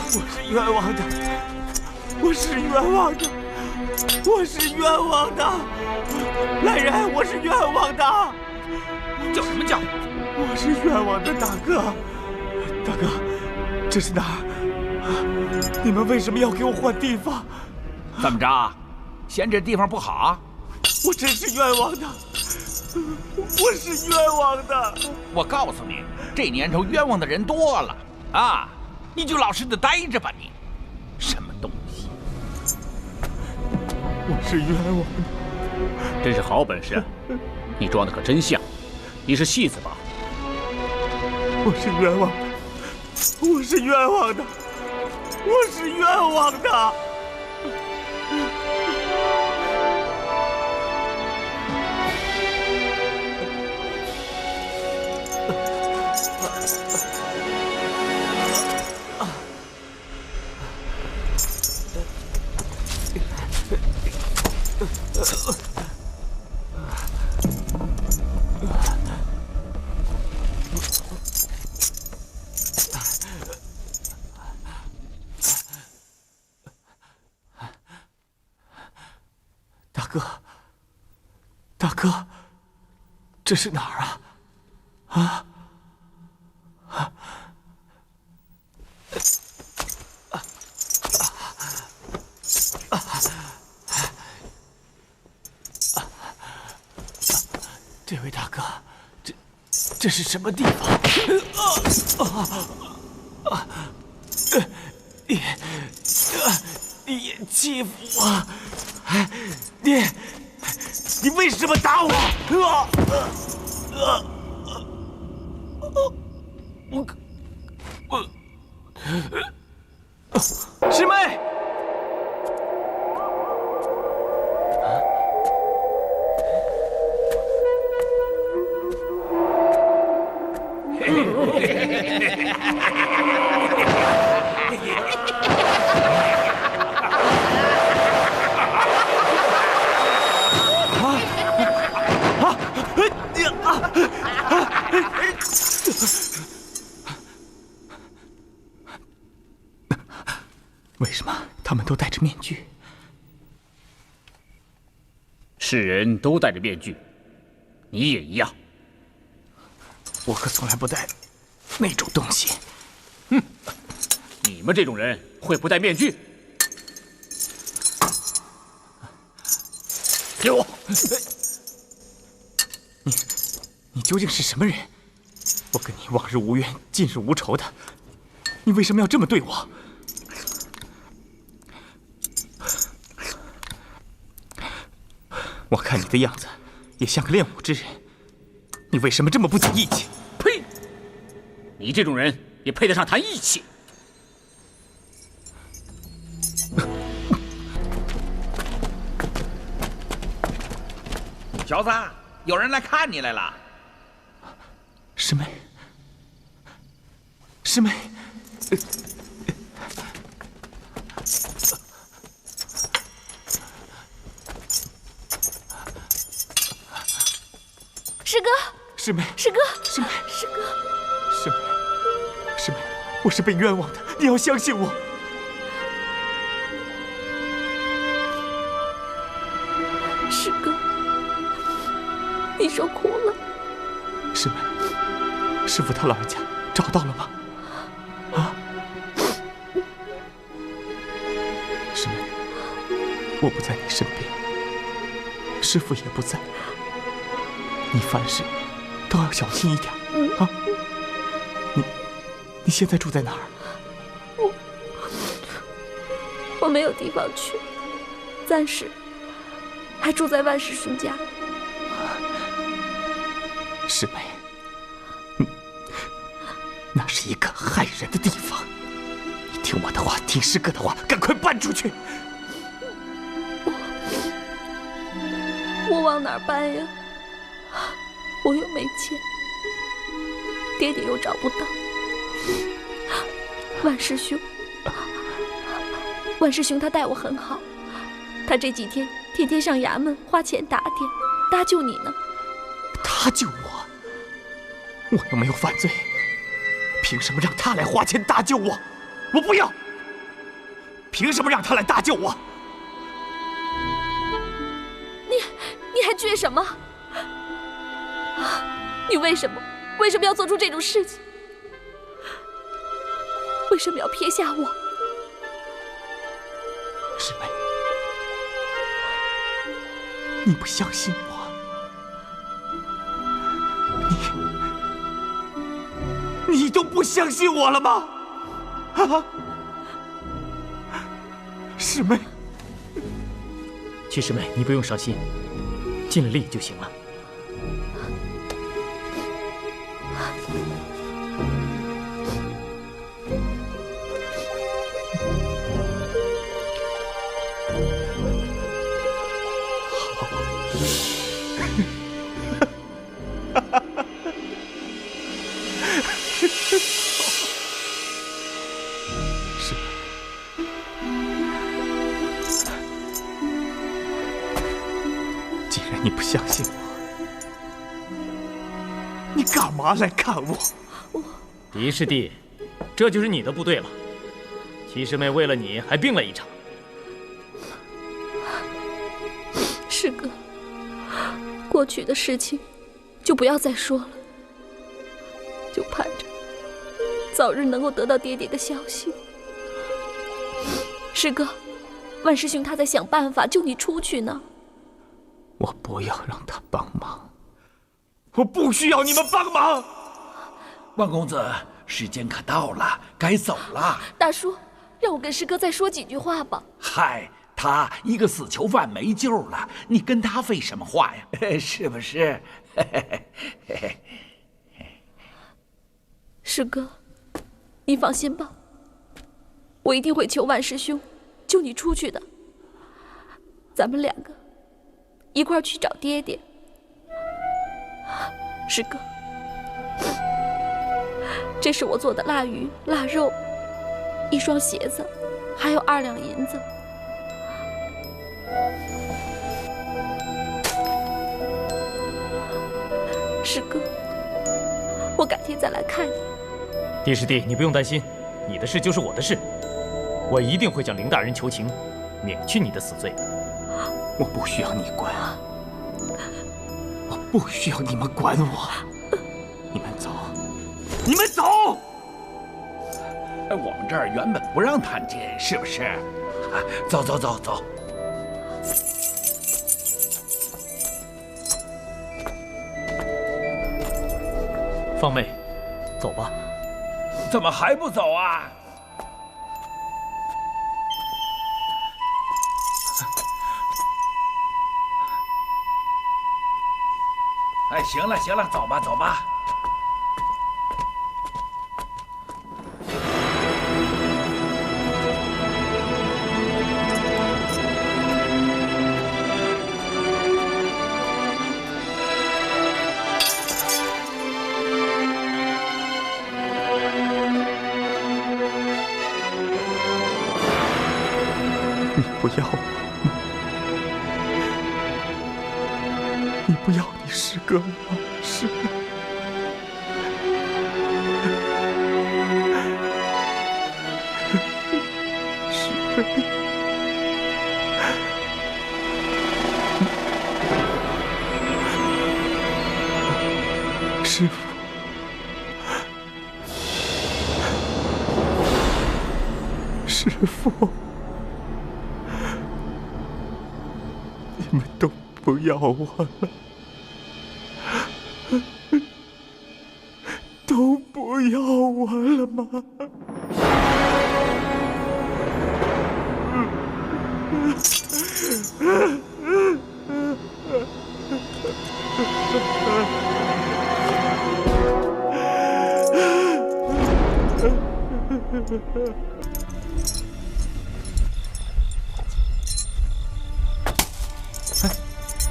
我是冤枉的，我是冤枉的，我是冤枉的，来人，我是冤枉的。叫什么叫？我是冤枉的，大哥，大哥，这是哪儿？你们为什么要给我换地方？怎么着？嫌这地方不好啊？我真是冤枉的，我是冤枉的。我告诉你，这年头冤枉的人多了啊！你就老实的待着吧你。什么东西？我是冤枉的。真是好本事，你装的可真像。你是戏子吧？我是冤枉的，我是冤枉的，我是冤枉的。大哥，这是哪儿啊？这位大哥，这是什么地方？你欺负我！你为什么打我？师妹，为什么他们都戴着面具？是人都戴着面具，你也一样。我可从来不戴那种东西。哼，你们这种人会不戴面具？给我！你究竟是什么人？我跟你往日无冤，近日无仇的，你为什么要这么对我？我看你的样子，也像个练武之人，你为什么这么不讲义气？呸！你这种人也配得上谈义气？小子，有人来看你来了。师妹，师妹，师哥，师妹，师哥，师妹，师哥，师妹，师妹，我是被冤枉的，你要相信我。师哥，你受苦了。师妹，师父他老人家找到了吗？啊？师妹，我不在你身边，师父也不在，你凡事都要小心一点啊！你现在住在哪儿？我没有地方去，暂时还住在万师兄家。师妹，那是一个害人的地方，你听我的话，听师哥的话，赶快搬出去。我往哪儿搬呀？我又没钱，爹爹又找不到。万师兄他待我很好，他这几天天天上衙门花钱打点，搭救你呢。他救我，我又没有犯罪，凭什么让他来花钱搭救我？我不要！凭什么让他来搭救我？你还倔什么？你为什么要做出这种事情？为什么要撇下我？师妹，你不相信我，你都不相信我了吗？啊，师妹，曲师妹，你不用伤心，尽了力就行了。既然你不相信我，你干嘛来看我？狄师弟，这就是你的不对了。齐师妹为了你还病了一场。师哥，过去的事情就不要再说了，就盼着早日能够得到爹爹的消息。师哥，万师兄他在想办法救你出去呢。我不要让他帮忙，我不需要你们帮忙。万公子，时间可到了，该走了。大叔，让我跟师哥再说几句话吧。嗨，他一个死囚犯没救了，你跟他废什么话呀？是不是？师哥，你放心吧，我一定会求万师兄救你出去的。咱们两个一块儿去找爹爹。师哥，这是我做的腊鱼、腊肉，1双鞋子，还有2两银子。师哥，我改天再来看你。狄师弟，你不用担心，你的事就是我的事，我一定会向凌大人求情，免去你的死罪。我不需要你管，我不需要你们管我。你们走，你们走！我们这儿原本不让探监，是不是？啊，走走走走。放妹，走吧。怎么还不走啊？哎，行了行了，走吧走吧。你不要我吗？你不要你师哥吗？师妹，师妹，师父，师父。你们都不要我了，都不要我了吗？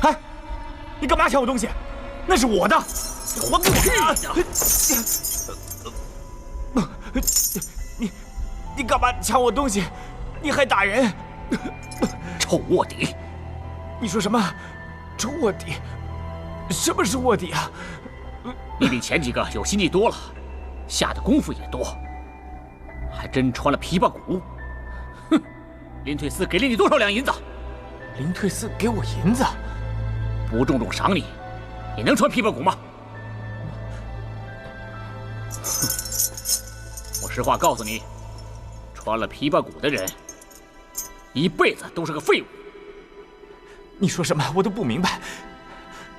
哎，你干嘛抢我东西？那是我的，你还给我！你干嘛抢我东西？你还打人！臭卧底！你说什么？臭卧底？什么是卧底啊？你比前几个有心计多了，下的功夫也多，还真穿了琵琶骨。哼，林退司给了你多少两银子？林退司给我银子，不重重赏你，你能穿琵琶骨吗？我实话告诉你，穿了琵琶骨的人，一辈子都是个废物。你说什么我都不明白。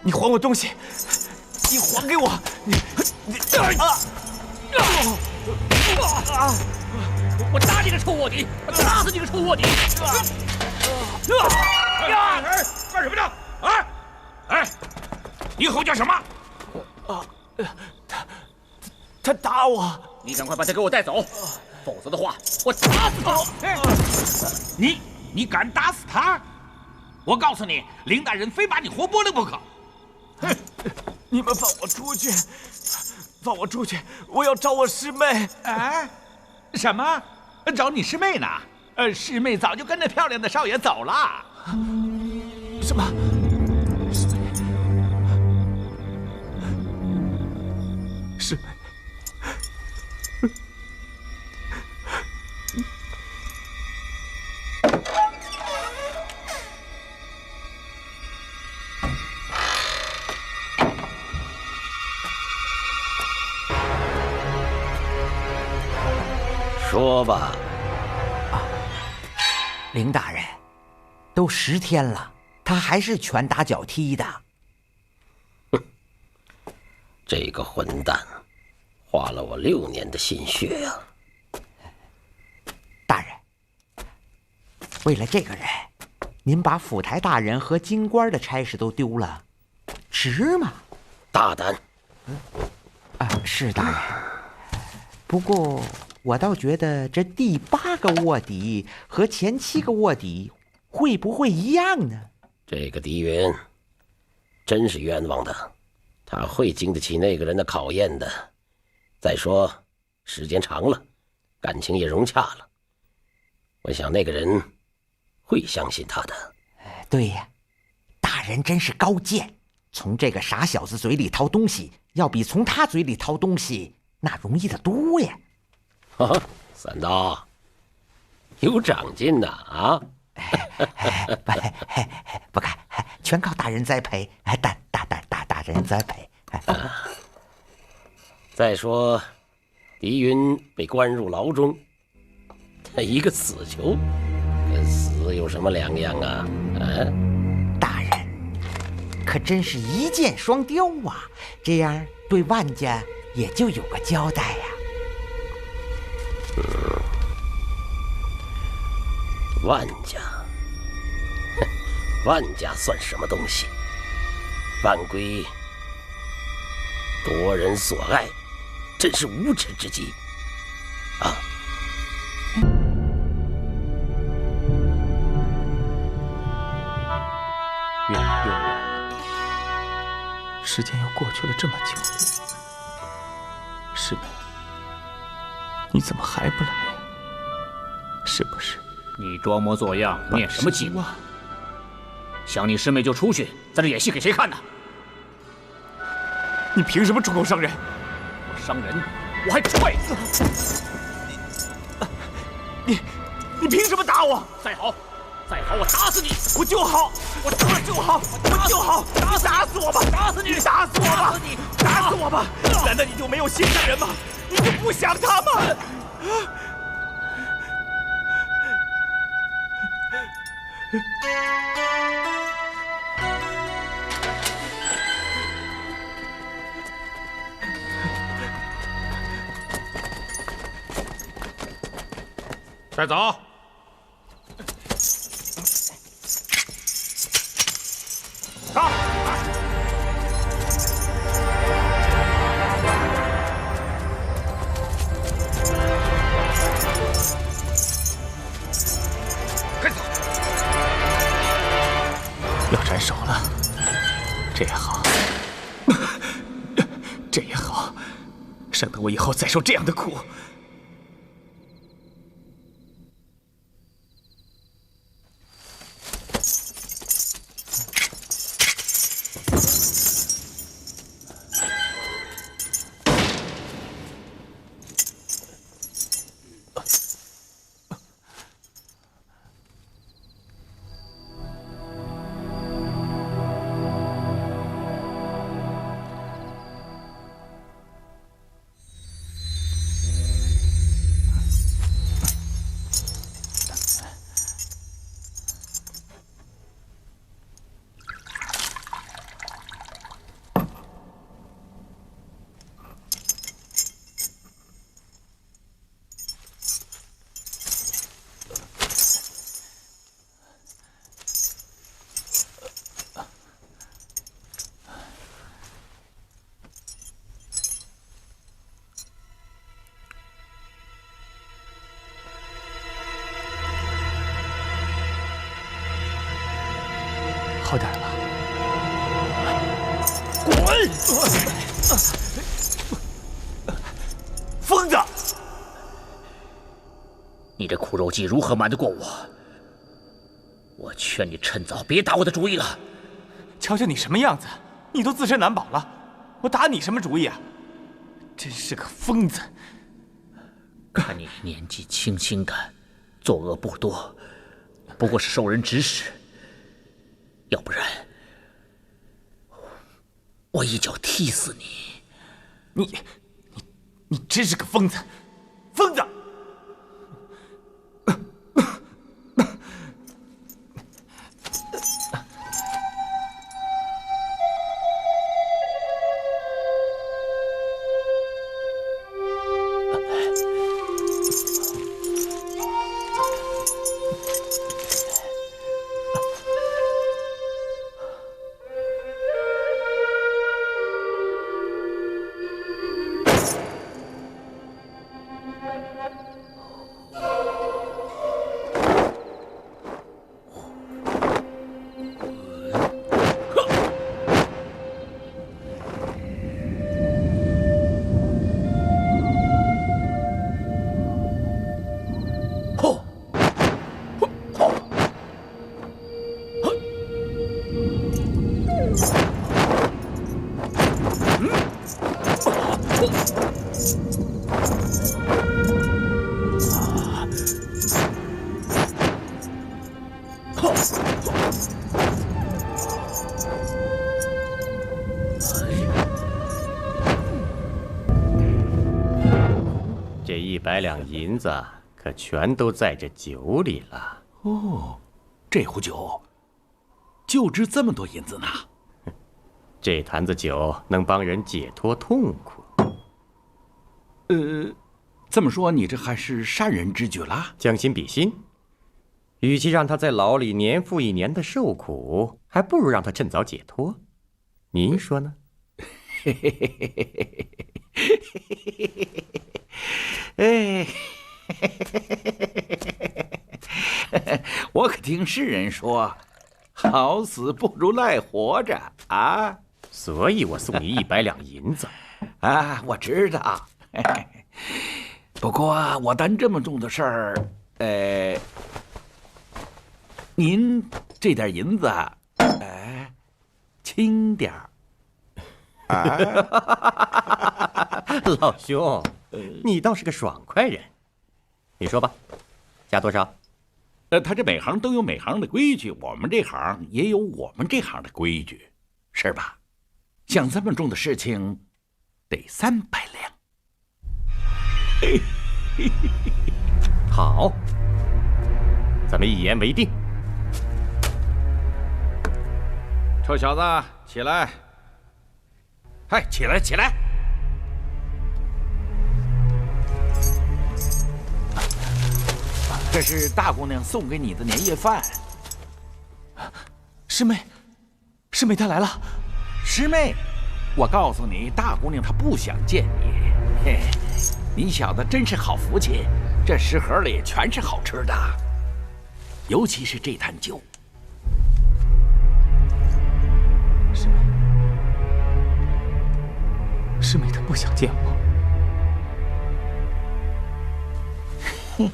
你还我东西，你还给我！我打你个臭卧底！我打死你个臭卧底！干什么呢？哎，你吼叫什么？他打我！你赶快把他给我带走，否则的话，我打死他！你敢打死他？我告诉你，林大人非把你活剥了不可！哼！你们放我出去！放我出去！我要找我师妹！哎，什么？找你师妹呢？师妹早就跟那漂亮的少爷走了。什么？师妹？说吧，林大人，都10天了，他还是拳打脚踢的。哼，这个混蛋，花了我6年的心血呀！大人，为了这个人，您把府台大人和京官的差事都丢了，值吗？大胆！是大人。不过我倒觉得这第8个卧底和前7个卧底会不会一样呢？这个狄云真是冤枉的，他会经得起那个人的考验的。再说时间长了，感情也融洽了，我想那个人会相信他的。对呀，大人真是高见，从这个傻小子嘴里掏东西，要比从他嘴里掏东西那容易得多呀！三刀，有长进呐啊！不敢，全靠大人栽培，大人栽培。再说，狄云被关入牢中，他一个死囚，跟死有什么两样啊？大人可真是一箭双雕啊！这样对万家也就有个交代呀。万家算什么东西？万归夺人所爱，真是无耻之极啊！越来越晚，时间又过去了这么久，师妹，你怎么还不来呀？是不是？你装模作样念什么经啊？想你师妹就出去，在这演戏给谁看呢？你凭什么出口伤人？我伤人，我还踹你！你凭什么打我？再好，我打死你！我就好，我就好，打死我吧！打死你！打死我吧！打死我吧！难道你就没有心上人吗？你就不想他吗？带走。上！快走！要斩首了，这也好，这也好，省得我以后再受这样的苦。好点了吧？滚！疯子！你这苦肉计如何瞒得过我？我劝你趁早别打我的主意了。瞧瞧你什么样子，你都自身难保了，我打你什么主意啊？真是个疯子！看你年纪轻轻的，作恶不多，不过是受人指使。要不然，我一脚踢死你！你真是个疯子，疯子！这100两银子可全都在这酒里了。哦，这壶酒就值这么多银子呢。这坛子酒能帮人解脱痛苦。这么说你这还是善人之举啦？将心比心，与其让他在牢里年复一年的受苦，还不如让他趁早解脱。您说呢？哎，我可听世人说，好死不如赖活着啊！所以我送你100两银子。啊，我知道。不过我担这么重的事儿，您这点银子，轻点儿。老兄，你倒是个爽快人。你说吧，加多少？他这每行都有每行的规矩，我们这行也有我们这行的规矩，是吧？像这么重的事情，得300两。好，咱们一言为定。臭小子，起来！嗨，起来，起来！这是大姑娘送给你的年夜饭。师妹，师妹她来了。师妹，我告诉你，大姑娘她不想见你。嘿，你小子真是好福气，这食盒里全是好吃的，尤其是这坛酒。师妹，师妹她不想见我。哼。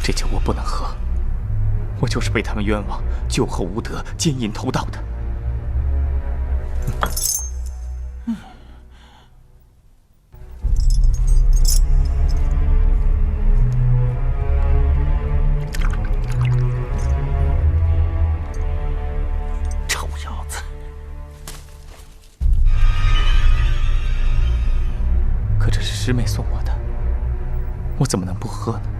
这酒我不能喝，我就是被他们冤枉，酒后无德，奸淫偷盗的。臭小子！可这是师妹送我的，我怎么能不喝呢？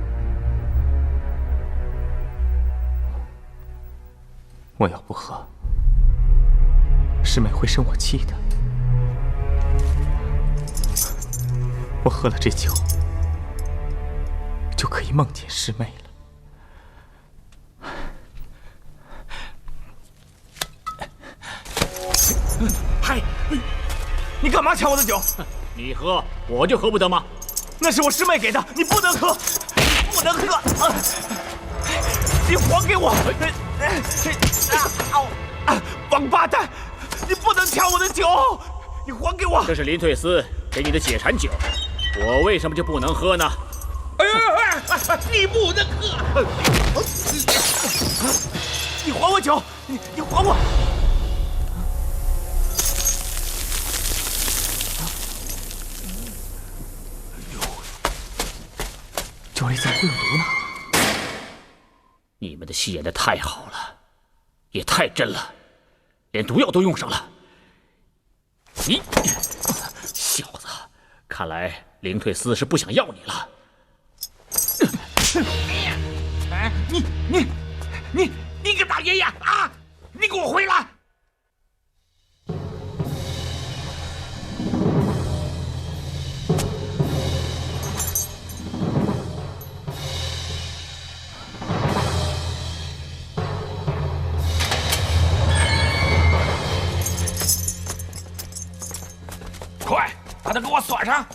我要不喝，师妹会生我气的。我喝了这酒，就可以梦见师妹了。嗨，你干嘛抢我的酒？你喝，我就喝不得吗？那是我师妹给的，你不能喝，不能喝！你还给我！王八蛋！你不能抢我的酒！你还给我！这是林退思给你的解馋酒，我为什么就不能喝呢？你不能喝！你还我酒！你还我！酒里怎么会有毒呢？你们的戏演得太好了，也太真了，连毒药都用上了。你小子，看来林退思是不想要你了。你个大爷呀！啊！你给我回来！快，把它给我锁上！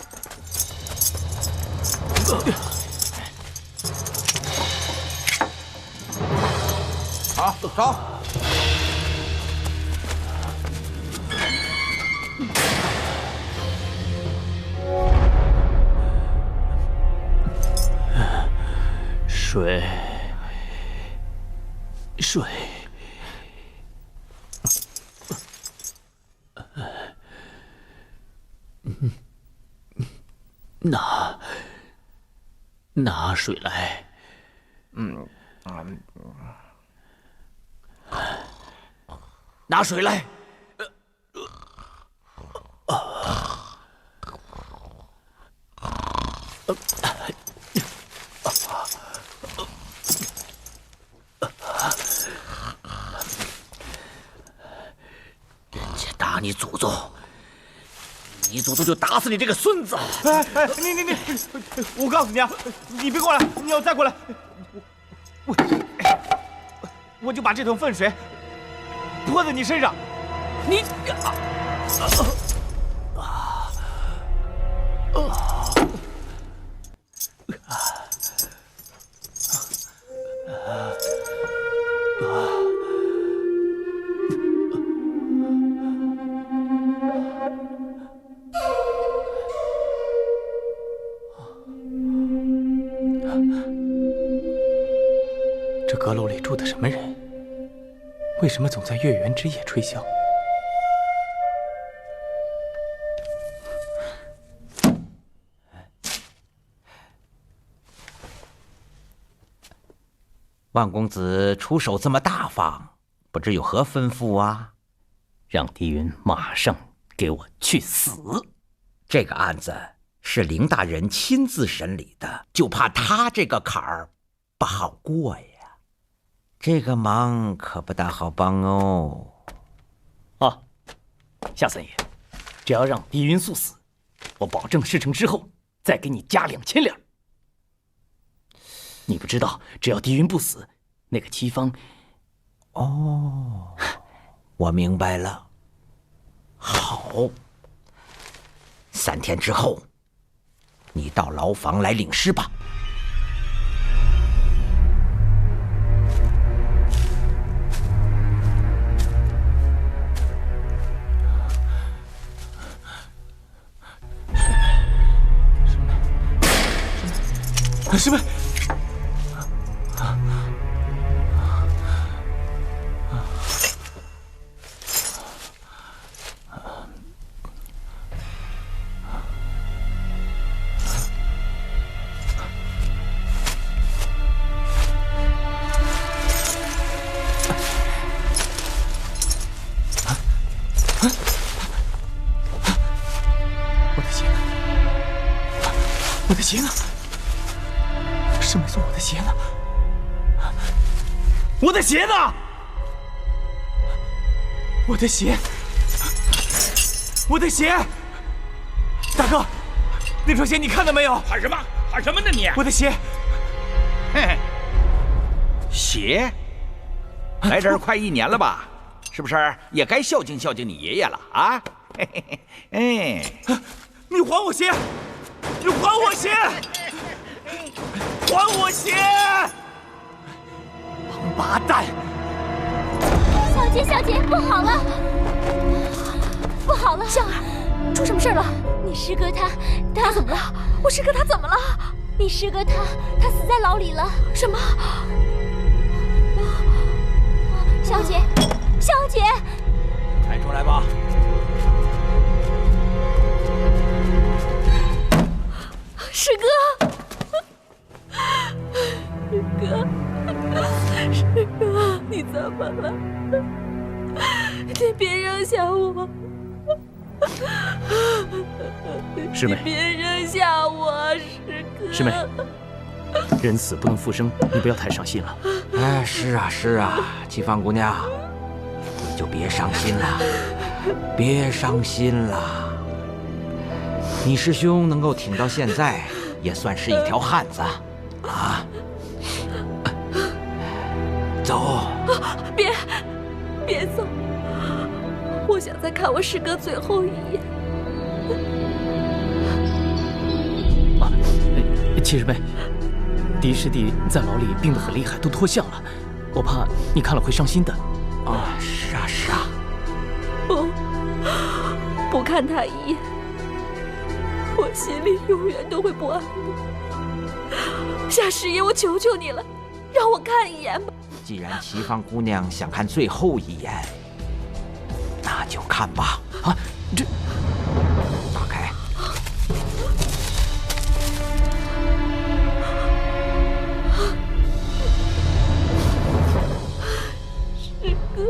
好，走。水。拿水来。拿水来。人家打你祖宗，你祖宗就打死你这个孙子！你，我告诉你啊，你别过来，你要再过来，我就把这桶粪水泼在你身上。你这阁楼里住的什么人？为什么总在月圆之夜吹箫？万公子出手这么大方，不知有何吩咐啊？让狄云马上给我去死！这个案子是凌大人亲自审理的，就怕他这个坎儿不好过呀。这个忙可不大好帮哦。啊，夏三爷，只要让狄云速死，我保证事成之后再给你加2000两。你不知道，只要狄云不死，那个戚芳……哦，我明白了。好，3天之后，你到牢房来领尸吧。师妹，我的鞋呢？我的鞋呢？师妹送我的鞋呢？我的鞋呢？我的鞋我的鞋！大哥，那双鞋你看到没有？喊什么？喊什么呢你？我的鞋！嘿嘿，鞋，来这儿快1年了吧？是不是也该孝敬孝敬你爷爷了啊？嘿嘿嘿，哎，你还我鞋！你还我鞋！还我鞋！王八蛋！小姐，不好了，不好了！香儿，出什么事了？你师哥他怎么了？我师哥他怎么了？你师哥他死在牢里了。什么？小姐，抬出来吧。师哥，师哥，你怎么了？你别扔下我！师妹，别扔下我，师哥！师妹，人死不能复生，你不要太伤心了。哎，是啊，齐芳姑娘，你就别伤心了，别伤心了。你师兄能够挺到现在，也算是一条汉子啊！走，别走，我想再看我师哥最后一眼。七师妹，狄师弟在牢里病得很厉害，都脱相了，我怕你看了会伤心的。啊，是啊，不看他一眼，我心里永远都会不安的。夏师爷，我求求你了，让我看一眼吧。既然齐芳姑娘想看最后一眼，那就看吧。啊，这打开。师哥，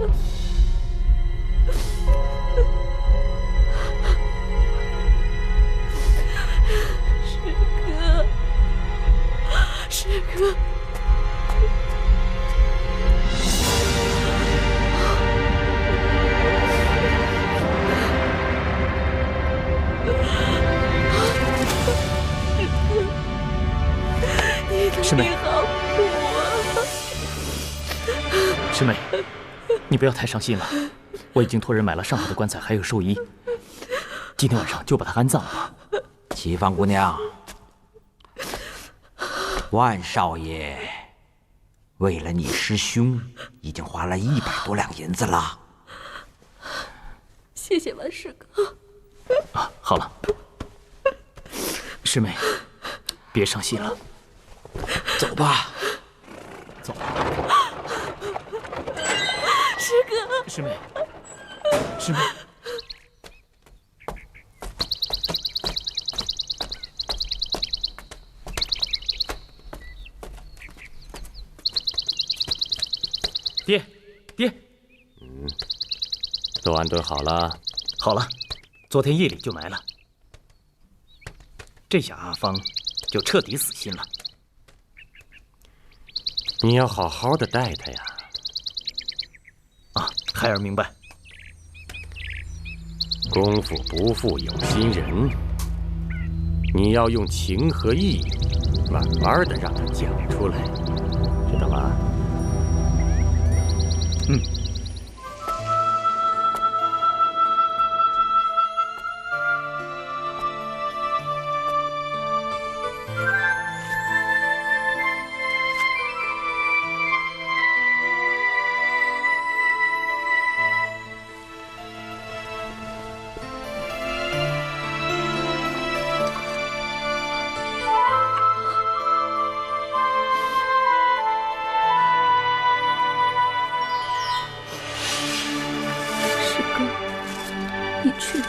师哥。师妹，师妹，你不要太伤心了。我已经托人买了上好的棺材，还有寿衣。今天晚上就把他安葬了吧。齐芳姑娘，万少爷为了你师兄，已经花了100多两银子了。谢谢万师哥。啊，好了，师妹，别伤心了。走吧，走。师哥，师妹，师妹，爹，都安顿好了？好了，昨天夜里就埋了。这下阿芳就彻底死心了。你要好好的待他呀。啊，孩儿明白。功夫不负有心人，你要用情和义，慢慢的让他讲出来，知道吗？嗯。你去，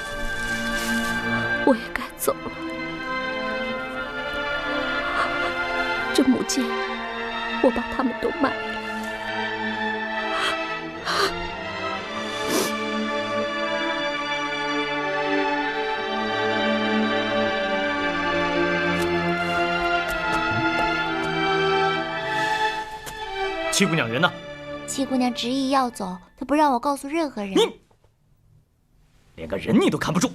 我也该走了。这木剑，我把他们都卖了。七姑娘人呢？七姑娘执意要走，她不让我告诉任何人。连个人你都看不住。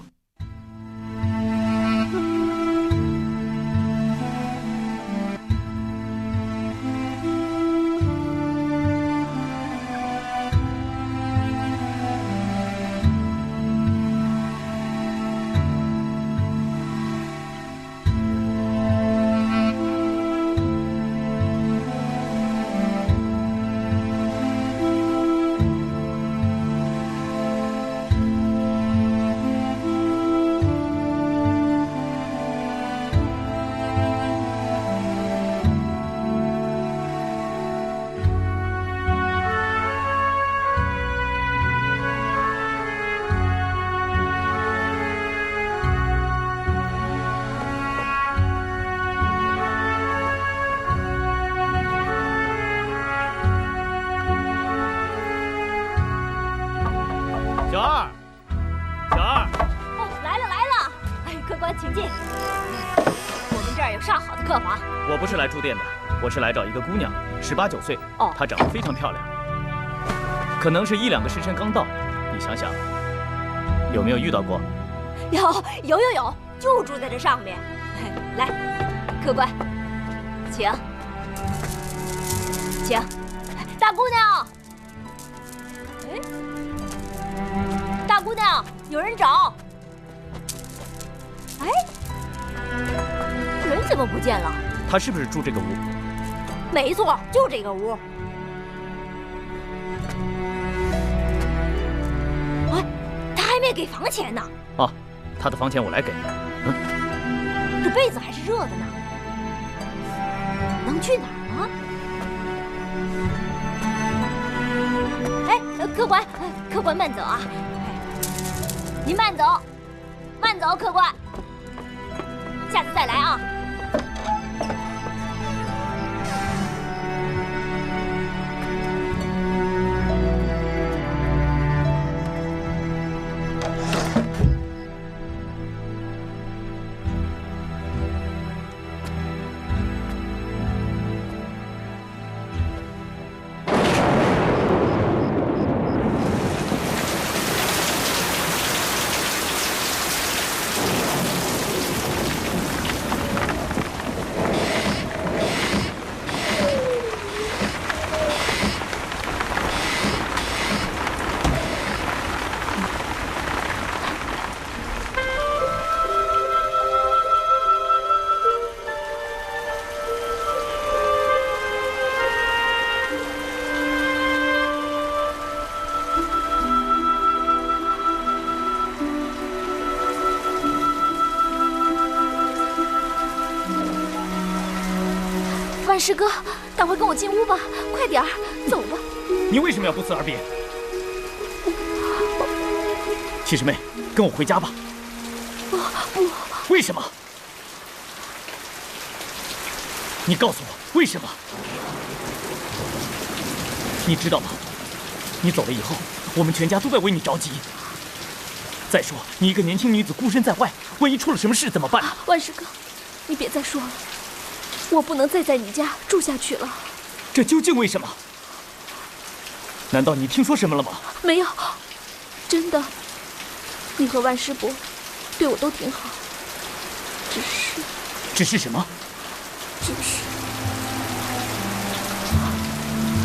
小二，小二，哦，来了！哎，客官请进。我们这儿有上好的客房。我不是来住店的，我是来找一个姑娘，18、19岁。哦，她长得非常漂亮，可能是1、2个时辰刚到。你想想，有没有遇到过？有，就住在这上面。来，客官，请。大姑娘。哎。大姑娘，有人找。哎，人怎么不见了？她是不是住这个屋？没错，就这个屋。哎，他还没给房钱呢。哦，她的房钱我来给。这被子还是热的呢。能去哪儿呢？哎，客官慢走啊！您慢走，客官，下次再来啊。万师哥，赶快跟我进屋吧，快点儿，走吧。你为什么要不辞而别？七师妹，跟我回家吧。不。为什么？你告诉我为什么？你知道吗？你走了以后，我们全家都在为你着急。再说，你一个年轻女子孤身在外，万一出了什么事怎么办？万师哥，你别再说了，我不能再在你家住下去了。这究竟为什么？难道你听说什么了吗？没有，真的。你和万师伯对我都挺好，只是什么？只是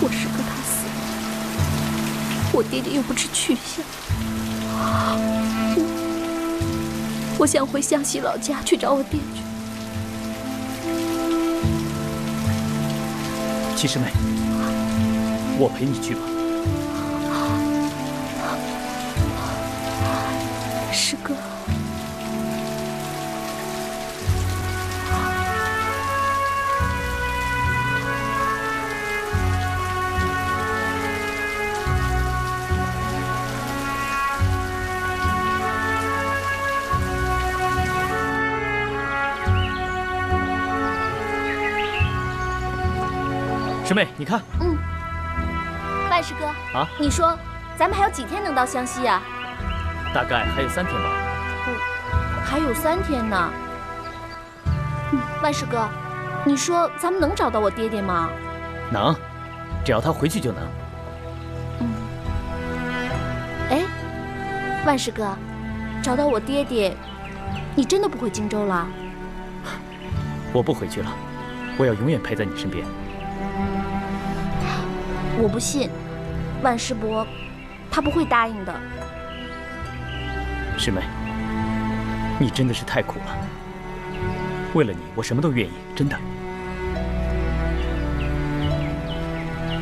我师哥他死了，我爹爹又不知去向，我想回湘西老家去找我爹去。七师妹，我陪你去吧。师哥，师妹，你看。万师哥啊，你说咱们还有几天能到湘西啊？大概还有3天吧。还有3天呢。万师哥，你说咱们能找到我爹爹吗？能，只要他回去就能。哎，万师哥，找到我爹爹，你真的不回荆州了？我不回去了，我要永远陪在你身边。我不信，万师伯，他不会答应的。师妹，你真的是太苦了。为了你，我什么都愿意，真的。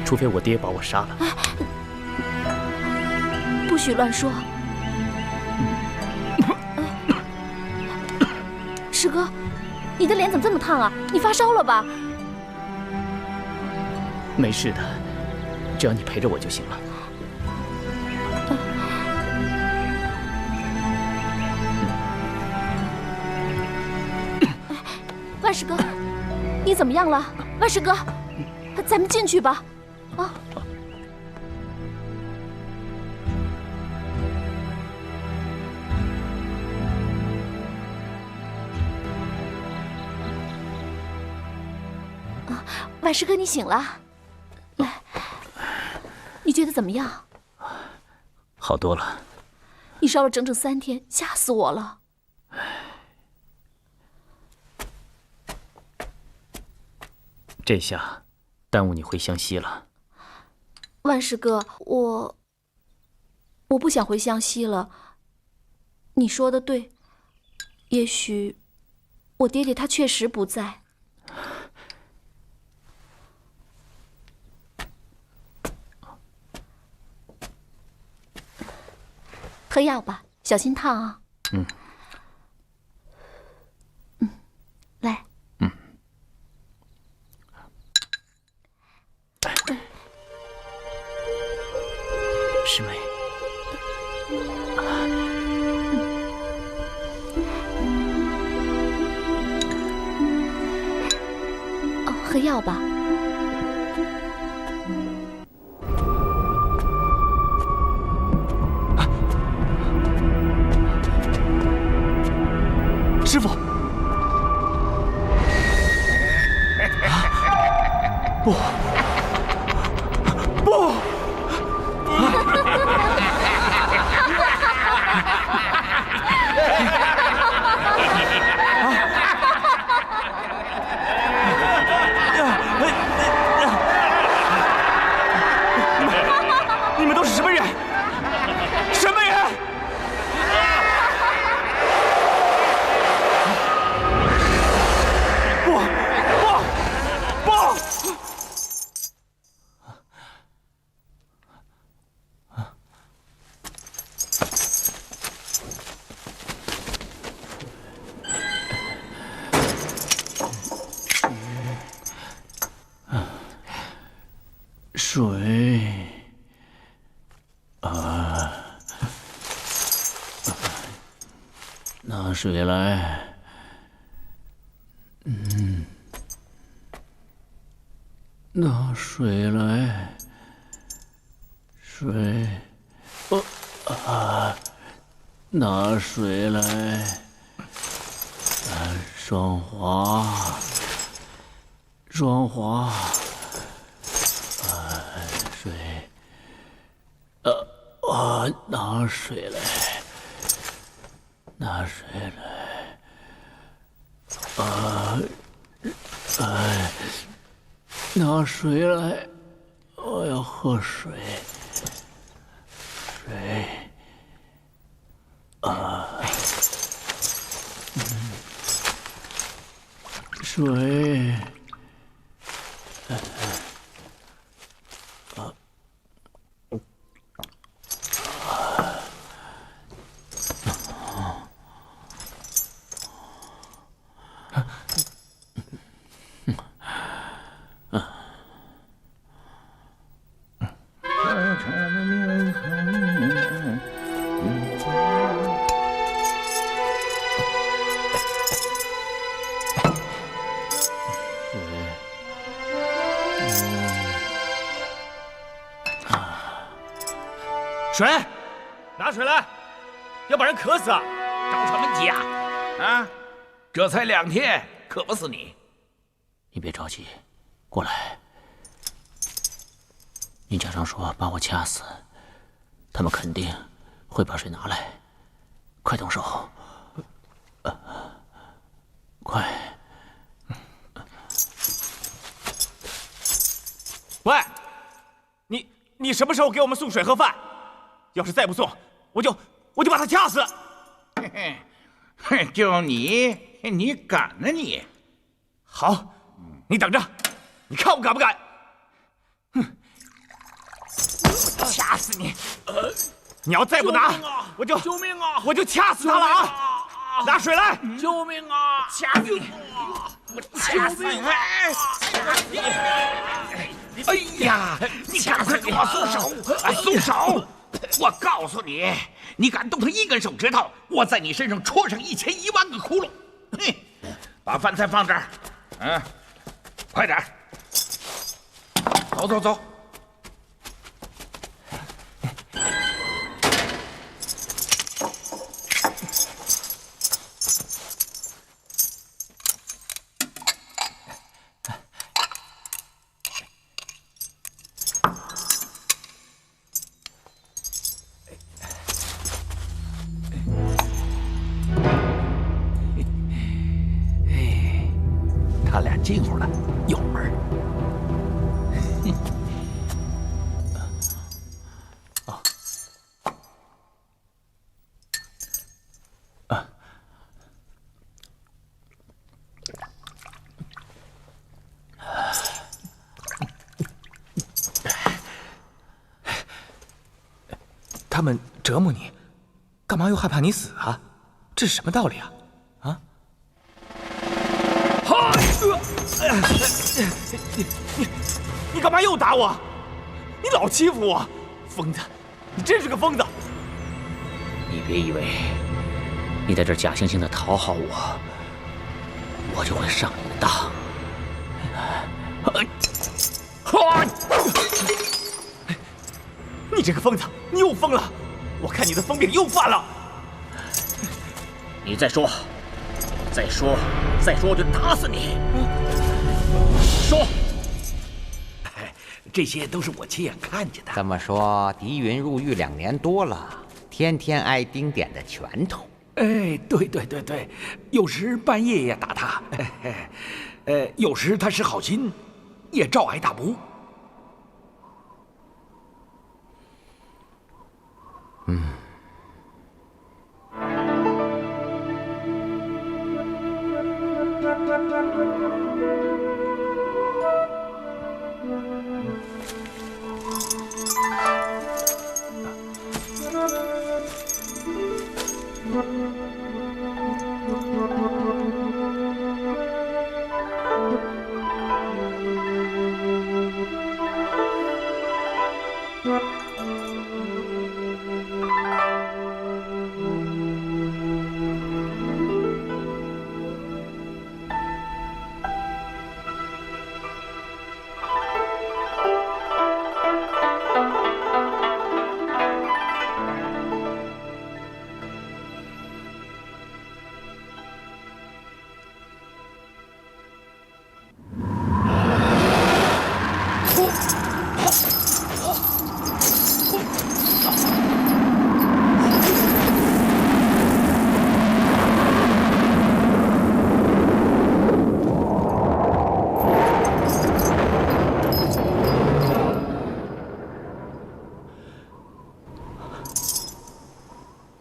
除非我爹把我杀了。不许乱说。师哥，你的脸怎么这么烫啊？你发烧了吧？没事的，只要你陪着我就行了。万师哥，你怎么样了？万师哥，咱们进去吧。啊！万师哥，你醒了，来，你觉得怎么样？好多了。你烧了整整3天，吓死我了。这下耽误你回湘西了。万师哥，我不想回湘西了。你说的对，也许我爹爹他确实不在。喝药吧，小心烫啊。来。师妹。哦，喝药吧。师傅，不，不！你们都是什么人？什么人？水拿水来。拿水来。水，拿水来。双滑，双滑。水，拿水来，拿水来，拿水来，我要喝水，水，水。水，拿水来，要把人渴死！着什么急啊？啊，这才2天，渴不死你。你别着急，过来。你家长说把我掐死，他们肯定会把水拿来。快动手！快！喂，你什么时候给我们送水和饭？要是再不送，我就把他掐死！嘿嘿，就你敢呢你？好，你等着，你看我敢不敢？哼！掐死你！你要再不拿，我就救命啊！我就掐死他了啊！拿水来！救命啊！掐死你！我掐死你！哎呀，你赶快给我松手！松手！我告诉你，你敢动他一根手指头，我在你身上戳上1000、1万个窟窿！嘿，把饭菜放这儿，快点，走。他俩进屋了，有门。他们折磨你，干嘛又害怕你死啊？这是什么道理啊？啊？你干嘛又打我？你老欺负我，疯子！你真是个疯子！你别以为你在这假惺惺的讨好我就会上你的当。你这个疯子，你又疯了！我看你的疯病又犯了。你再说，我就打死你！说，这些都是我亲眼看见的。这么说，狄云入狱2年多了，天天挨丁点的拳头。哎，对，有时半夜也打他，有时他使好心，也照挨大补。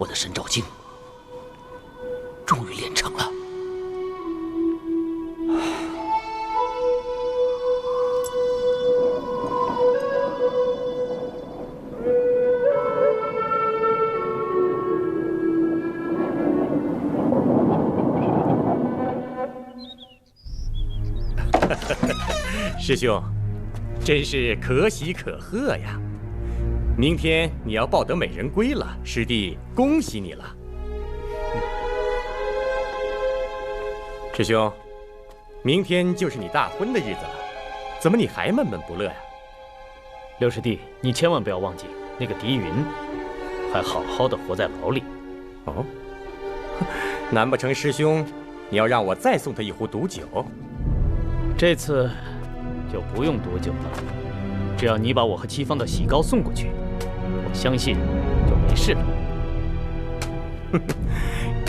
我的神照经终于练成了。师兄，真是可喜可贺呀！明天你要抱得美人归了，师弟恭喜你了。师兄，明天就是你大婚的日子了，怎么你还闷闷不乐呀？六师弟，你千万不要忘记，那个狄云还好好的活在牢里。哦，难不成师兄你要让我再送他一壶毒酒？这次就不用毒酒了，只要你把我和戚芳的喜膏送过去，我相信就没事了。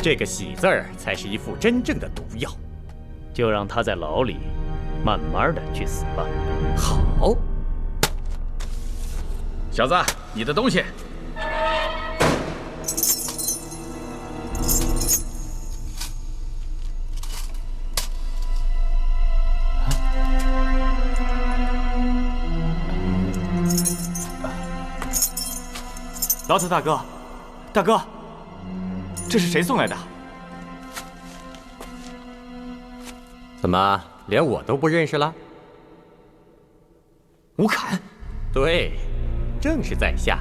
这个喜字儿才是一副真正的毒药。就让他在牢里慢慢的去死吧。好，小子，你的东西。劳特大哥，大哥，这是谁送来的？怎么连我都不认识了？吴侃，对，正是在下。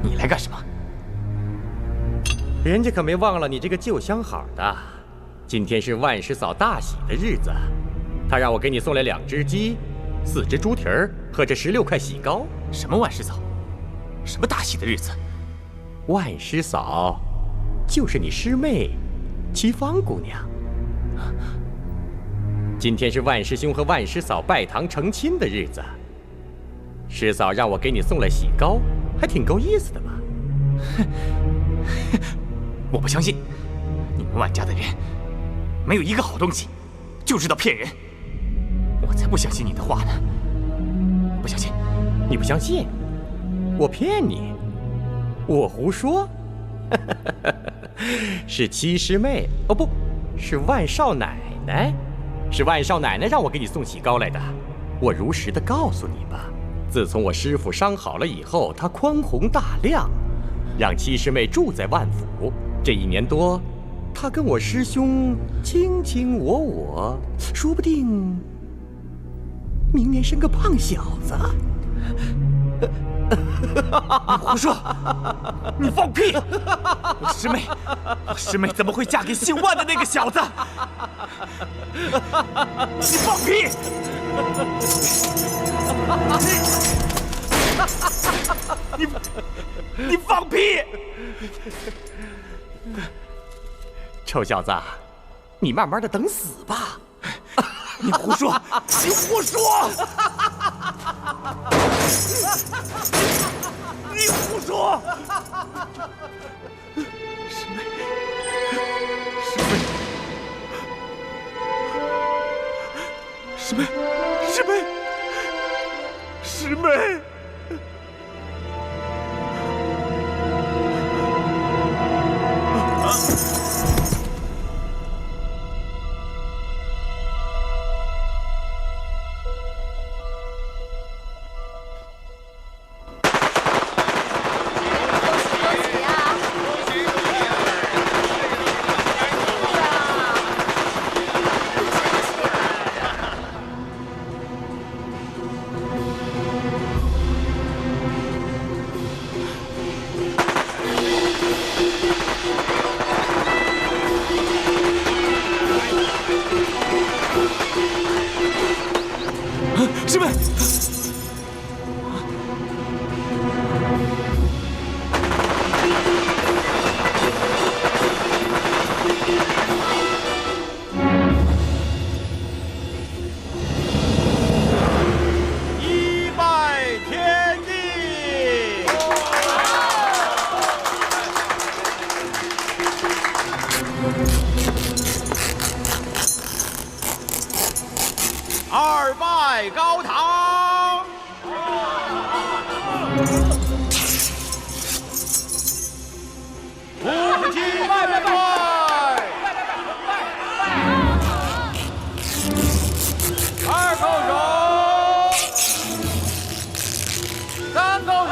你来干什么？人家可没忘了你这个旧相好的。今天是万师嫂大喜的日子，她让我给你送来2只鸡、4只猪蹄儿和这16块喜膏。什么万师嫂？什么大喜的日子？万师嫂，就是你师妹齐芳姑娘。今天是万师兄和万师嫂拜堂成亲的日子，师嫂让我给你送来喜膏，还挺够意思的嘛。我不相信，你们万家的人没有一个好东西，就知道骗人。我才不相信你的话呢！不相信？你不相信？我骗你？我胡说？是七师妹，哦不，是万少奶奶。是万少奶奶让我给你送喜膏来的。我如实的告诉你吧，自从我师傅伤好了以后，他宽宏大量，让七师妹住在万府。这1年多，他跟我师兄卿卿我我，说不定明年生个胖小子。你胡说！你放屁！我师妹怎么会嫁给姓万的那个小子？你放屁！你放屁！臭小子，你慢慢的等死吧！你胡说！你胡说！你胡说！师妹，师妹，师妹，师妹！师妹，一拜天地，二拜高堂，五祭拜拜拜，二叩首，三叩首。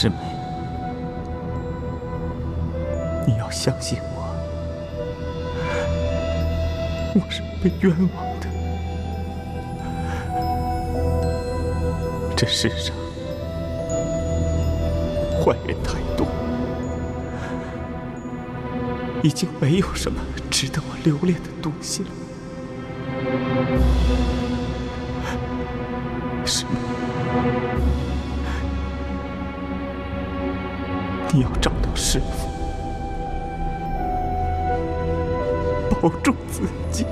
师妹，你要相信我，我是被冤枉的。这世上坏人太多，已经没有什么值得我留恋的东西了。师妹，你要找到师父，保重自己。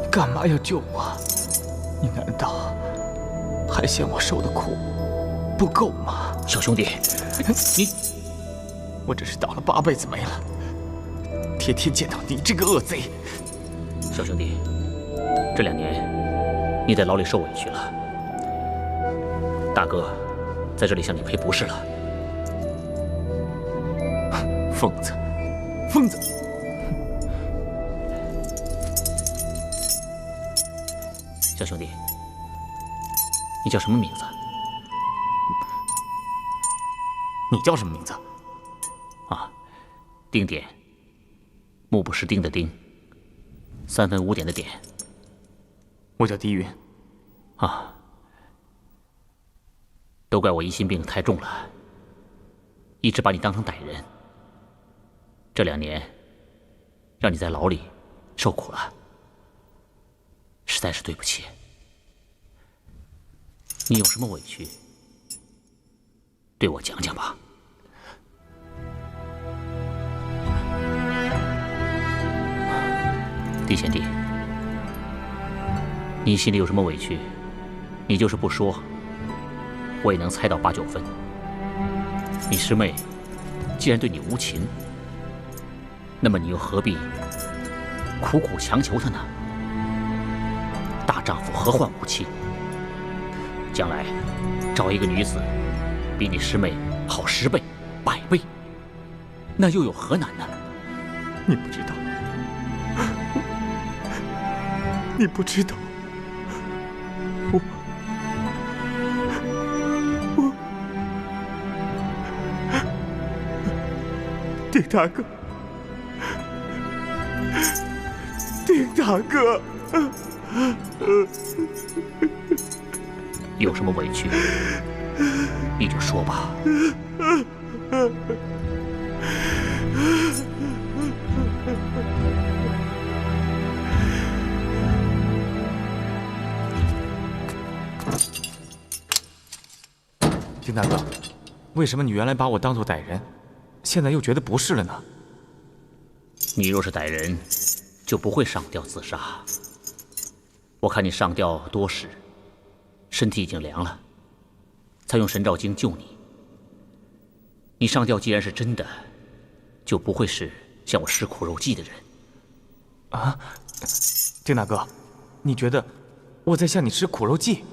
干嘛要救我？你难道还嫌我受的苦不够吗？小兄弟，你……我只是倒了8辈子霉了，天天见到你这个恶贼。小兄弟，这2年你在牢里受委屈了，大哥在这里向你赔不是了。疯子，疯子！小兄弟，你叫什么名字？你叫什么名字？啊，丁点，目不识丁的丁，3分5点的点。我叫狄云。啊，都怪我疑心病太重了，一直把你当成歹人。这2年，让你在牢里受苦了，实在是对不起。你有什么委屈，对我讲讲吧。狄贤弟，你心里有什么委屈，你就是不说，我也能猜到8、9分。你师妹既然对你无情，那么你又何必苦苦强求她呢？大丈夫何患无妻？将来找一个女子比你师妹好10倍、100倍，那又有何难呢？你不知道，你不知道，我丁大哥，丁大哥。有什么委屈，你就说吧。丁大哥，为什么你原来把我当作歹人，现在又觉得不是了呢？你若是歹人，就不会上吊自杀。我看你上吊多时，身体已经凉了，才用神照经救你。你上吊既然是真的，就不会是向我吃苦肉计的人。啊，丁大哥，你觉得我在向你吃苦肉计？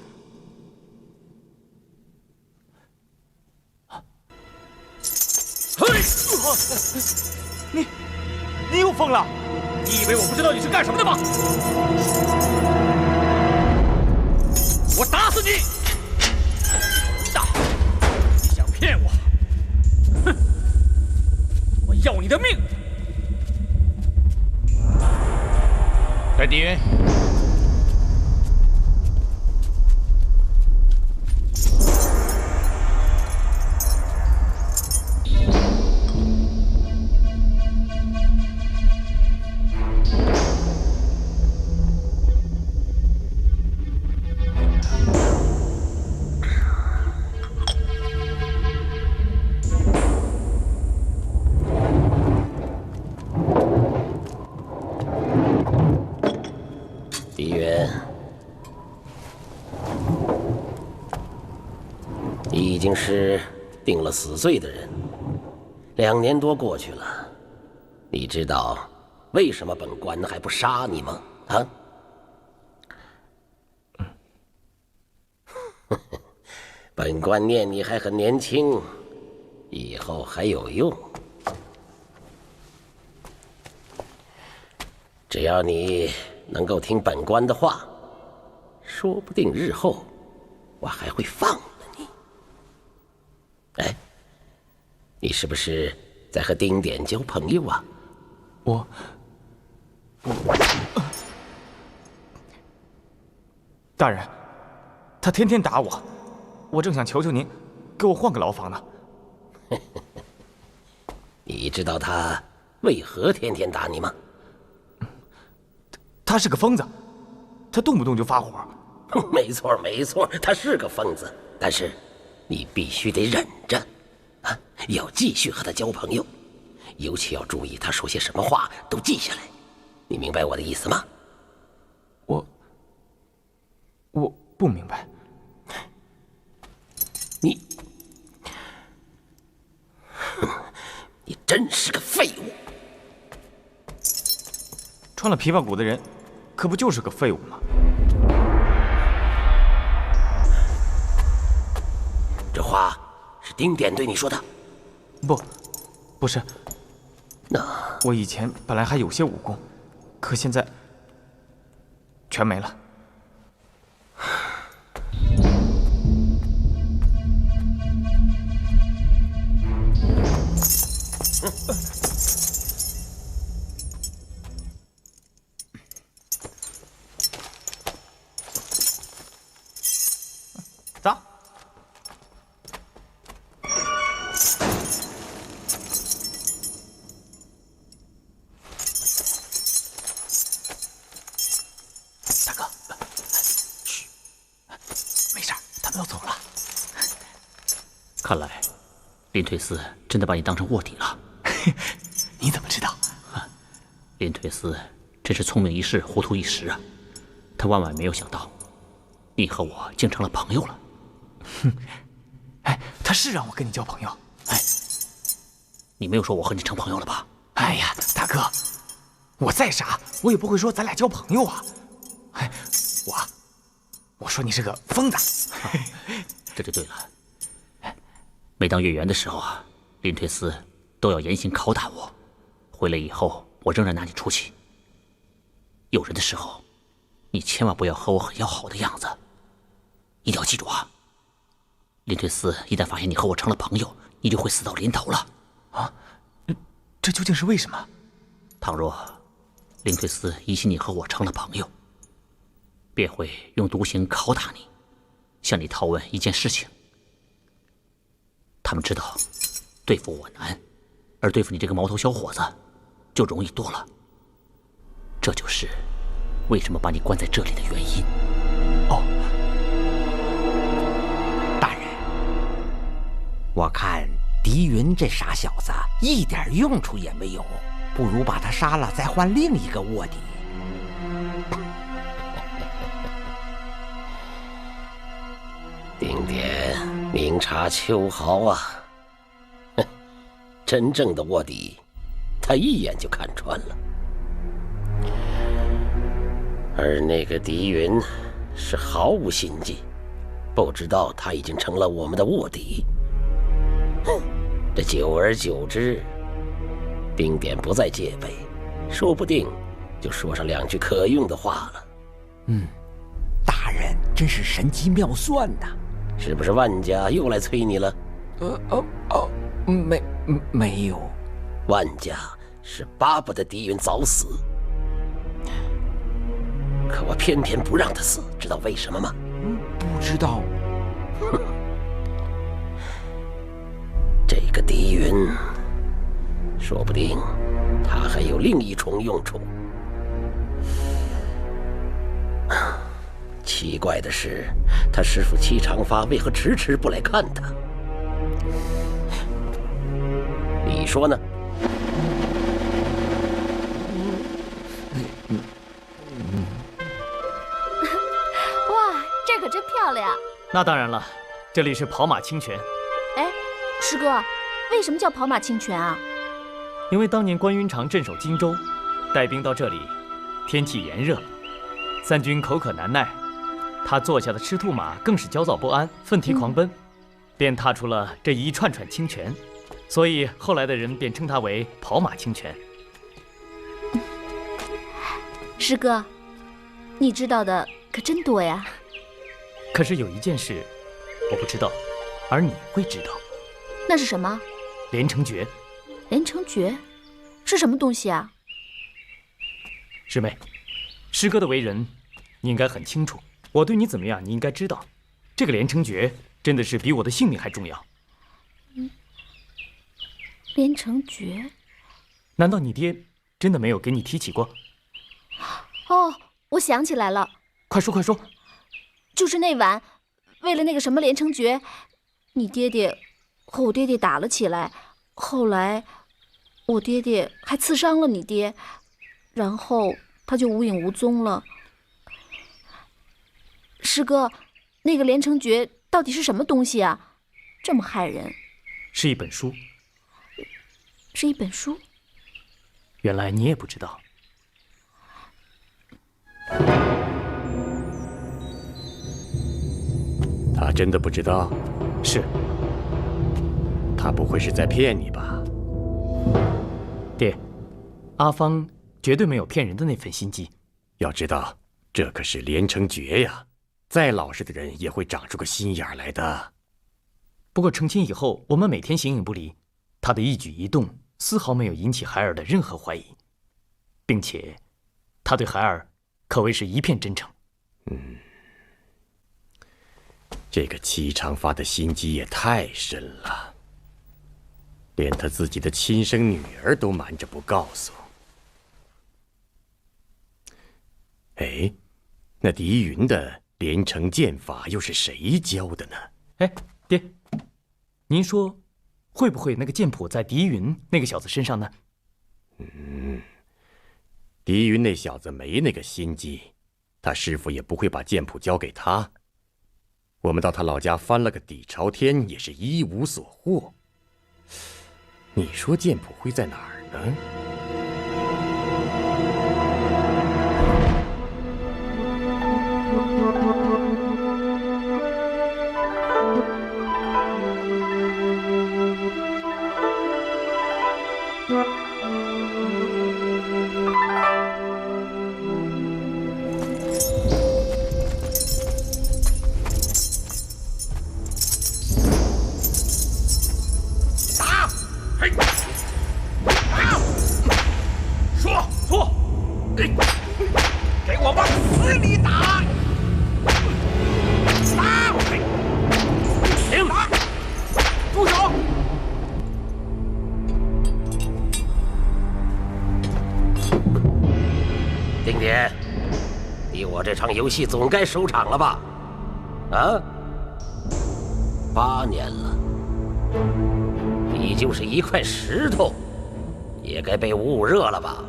你又疯了！你以为我不知道你是干什么的吗？我打死你！你想骗我？哼！我要你的命！戴迪云，狄云，你已经是定了死罪的人，2年多过去了，你知道为什么本官还不杀你吗？啊？本官念你还很年轻，以后还有用。只要你能够听本官的话，说不定日后我还会放了你。哎，你是不是在和丁典交朋友啊？大人，他天天打我，我正想求求您，给我换个牢房呢。你知道他为何天天打你吗？他是个疯子，他动不动就发火。没错，没错，他是个疯子，但是你必须得忍着，啊，要继续和他交朋友，尤其要注意他说些什么话都记下来。你明白我的意思吗？我不明白。你真是个废物！穿了琵琶骨的人，可不就是个废物吗？这话是丁典对你说的？不是。那我以前本来还有些武功，可现在全没了。走。大哥，嘘，没事，他们都走了。看来林退思真的把你当成卧底了。你怎么知道？林退思真是聪明一世，糊涂一时啊！他万万没有想到，你和我竟成了朋友了。哎，他是让我跟你交朋友。哎，你没有说我和你成朋友了吧？哎呀，大哥，我再傻，我也不会说咱俩交朋友啊。哎，我说你是个疯子。这就对了。每当月圆的时候啊，林退思都要严刑拷打我，回来以后我仍然拿你出气。有人的时候，你千万不要和我很要好的样子，一定要记住啊！林退思一旦发现你和我成了朋友，你就会死到临头了。啊，这究竟是为什么？倘若林退思疑心你和我成了朋友，便会用毒刑拷打你，向你讨问一件事情。他们知道对付我难，而对付你这个毛头小伙子就容易多了。这就是为什么把你关在这里的原因。哦，大人，狄云这傻小子一点用处也没有，不如把他杀了，再换另一个卧底。丁典明察秋毫啊！哼，真正的卧底，他一眼就看穿了。而那个狄云是毫无心计，不知道他已经成了我们的卧底。哼，这久而久之，丁典不再戒备，说不定就说上2句可用的话了。大人真是神机妙算呐！是不是万家又来催你了？没有。万家是巴不得狄云早死，可我偏偏不让他死，知道为什么吗？不知道。这个狄云，说不定他还有另一重用处。奇怪的是，他师父戚长发为何迟迟不来看他？你说呢？哇，这可真漂亮！那当然了，这里是跑马清泉。哎，师哥，为什么叫跑马清泉啊？因为当年关云长镇守荆州，带兵到这里，天气炎热，三军口渴难耐，他坐下的赤兔马更是焦躁不安，奋蹄狂奔，便踏出了这一串串清泉，所以后来的人便称他为跑马清泉。师哥，你知道的可真多呀。可是有一件事我不知道，而你会知道。那是什么？连城诀。连城诀是什么东西啊？师妹，师哥的为人你应该很清楚，我对你怎么样你应该知道。这个连城诀真的是比我的性命还重要。连城诀？难道你爹真的没有给你提起过？哦，我想起来了。快说快说。就是那晚，为了那个什么连城诀，你爹爹和我爹爹打了起来，后来我爹爹还刺伤了你爹，然后他就无影无踪了。师哥，那个连城诀到底是什么东西啊？这么害人。是一本书。是一本书？原来你也不知道。他真的不知道？是。他不会是在骗你吧？爹，阿芳绝对没有骗人的那份心机。要知道，这可是连城诀呀，再老实的人也会长出个心眼来的。不过成亲以后，我们每天形影不离，他的一举一动丝毫没有引起孩儿的任何怀疑，并且他对孩儿可谓是一片真诚。这个戚长发的心机也太深了，连他自己的亲生女儿都瞒着不告诉。哎，那狄云的连城剑法又是谁教的呢？哎，爹，您说会不会那个剑谱在狄云那个小子身上呢？狄云那小子没那个心机，他师父也不会把剑谱交给他。我们到他老家翻了个底朝天，也是一无所获。你说剑谱会在哪儿呢？丁典，你我这场游戏总该收场了吧？啊，8年了，你就是一块石头，也该被捂热了吧？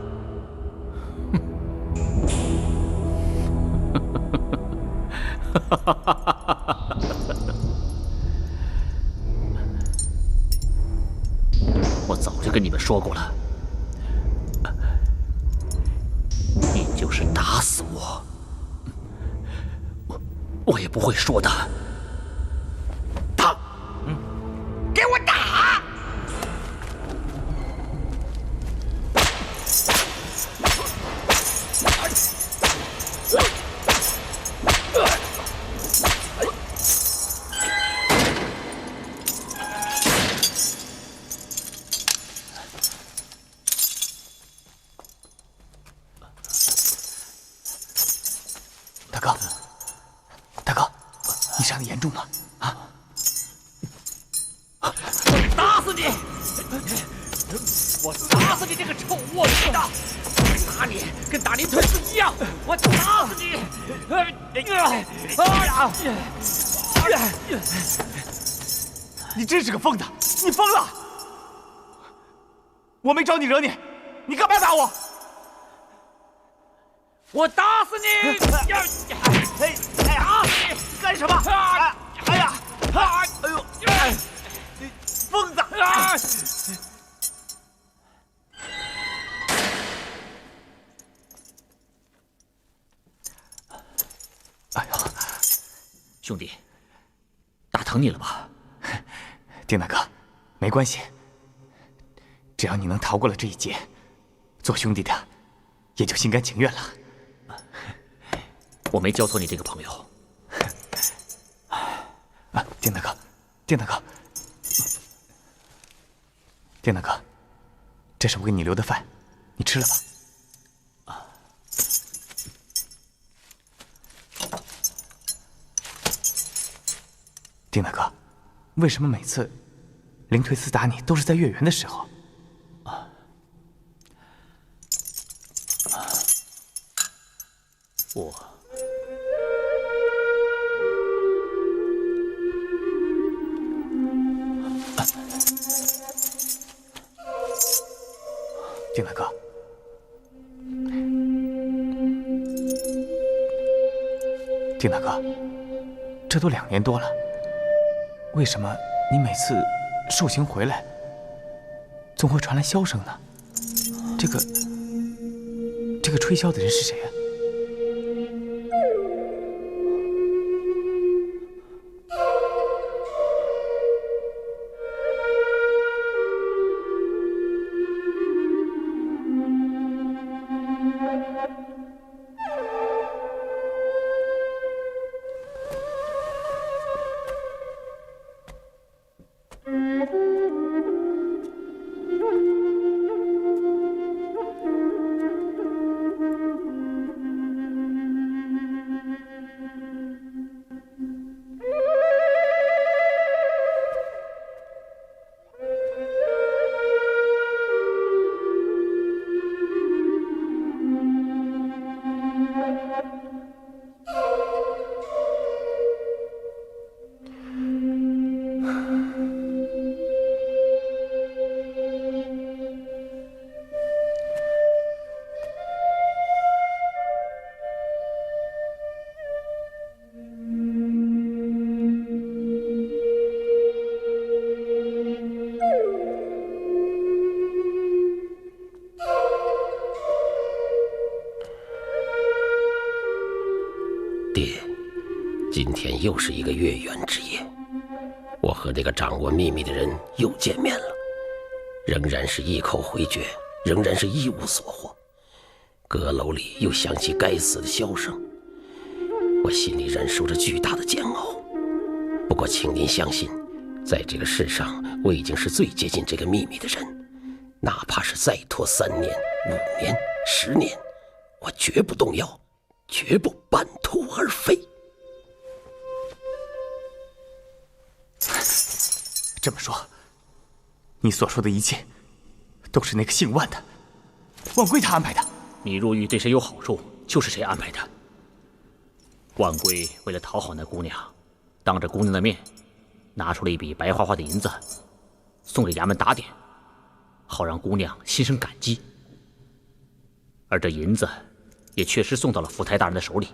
我早就跟你们说过了，你就是打死我，我也不会说的。打，给我打！大哥，你伤得严重吗？啊！打死你！我打死你这个臭卧底的！打你跟打林退斯一样，我打死你！你真是个疯子！你疯了！我没找你惹你，你干嘛打我？我打死你！打死你！干什么？哎呀！哎呦！疯子！哎呦，兄弟，打疼你了吧？丁大哥，没关系，只要你能逃过了这一劫，做兄弟的也就心甘情愿了。我没交错你这个朋友。丁大哥，丁大哥，丁大哥，这是我给你留的饭，你吃了吧。丁大哥，为什么每次灵推斯打你都是在月圆的时候？我丁大哥，丁大哥，这都2年多了，为什么你每次受刑回来，总会传来箫声呢？这个吹箫的人是谁啊？今天又是一个月圆之夜，我和这个掌握秘密的人又见面了，仍然是一口回绝，仍然是一无所获。阁楼里又响起该死的箫声，我心里忍受着巨大的煎熬。不过，请您相信，在这个世上，我已经是最接近这个秘密的人。哪怕是再拖3年、5年、10年，我绝不动摇，绝不半途而废。这么说，你所说的一切，都是那个姓万的万归他安排的？你入狱对谁有好处，就是谁安排的。万归为了讨好那姑娘，当着姑娘的面，拿出了一笔白花花的银子，送给衙门打点，好让姑娘心生感激。而这银子也确实送到了福台大人的手里。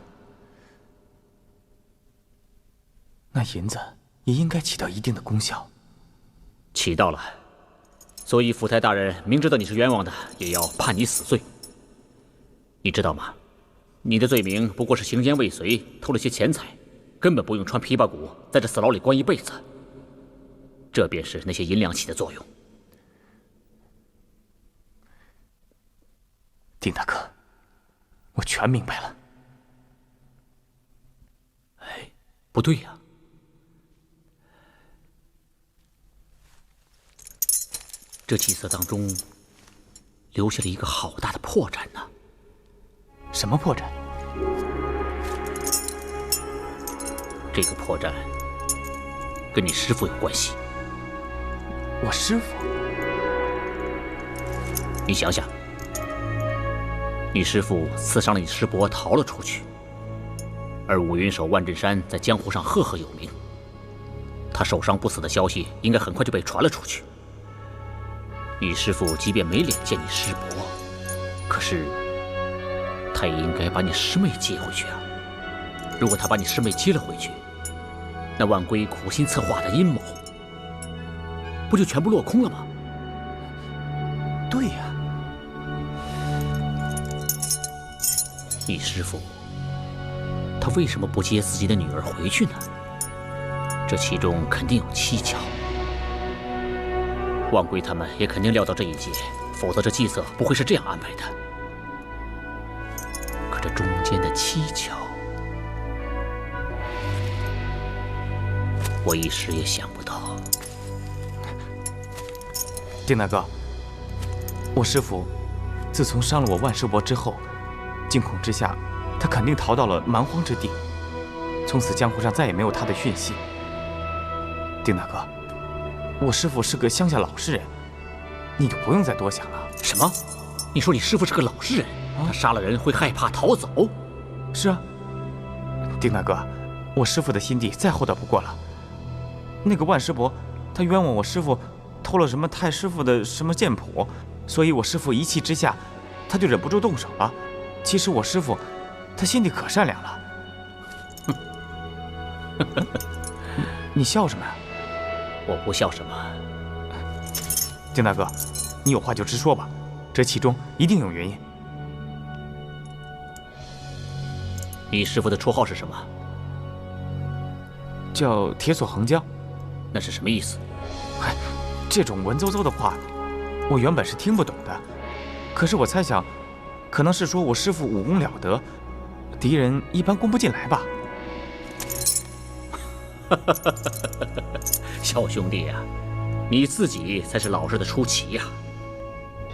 那银子也应该起到一定的功效。起到了，所以福台大人明知道你是冤枉的，也要判你死罪。你知道吗？你的罪名不过是行奸未遂，偷了些钱财，根本不用穿琵琶骨，在这死牢里关一辈子。这便是那些银两起的作用。丁大哥，我全明白了。哎，不对呀。这计策当中留下了一个好大的破绽呢。什么破绽？这个破绽跟你师父有关系。我师父？你想想，你师父刺伤了你师伯，逃了出去，而五云手万振山在江湖上赫赫有名，他受伤不死的消息应该很快就被传了出去。你师父即便没脸见你师伯，可是他也应该把你师妹接回去啊。如果他把你师妹接了回去，那万龟苦心策划的阴谋不就全部落空了吗？对呀。你师父他为什么不接自己的女儿回去呢？这其中肯定有蹊跷。万龟他们也肯定料到这一劫，否则这计策不会是这样安排的。可这中间的蹊跷，我一时也想不到。丁大哥，我师父自从伤了我万师伯之后，惊恐之下，他肯定逃到了蛮荒之地，从此江湖上再也没有他的讯息。丁大哥，我师父是个乡下老实人，你就不用再多想了。什么？你说你师父是个老实人，他杀了人会害怕逃走？是啊，丁大哥，我师父的心地再厚道不过了。那个万师伯，他冤枉我师父偷了什么太师傅的什么剑谱，所以我师父一气之下，他就忍不住动手了。其实我师父，他心地可善良了。你笑什么呀？我不笑什么。丁大哥，你有话就直说吧，这其中一定有原因。你师父的绰号是什么？叫铁锁横江。那是什么意思？嗨，这种文绉绉的话，我原本是听不懂的。可是我猜想，可能是说我师父武功了得，敌人一般攻不进来吧。小兄弟呀，你自己才是老实的出奇呀！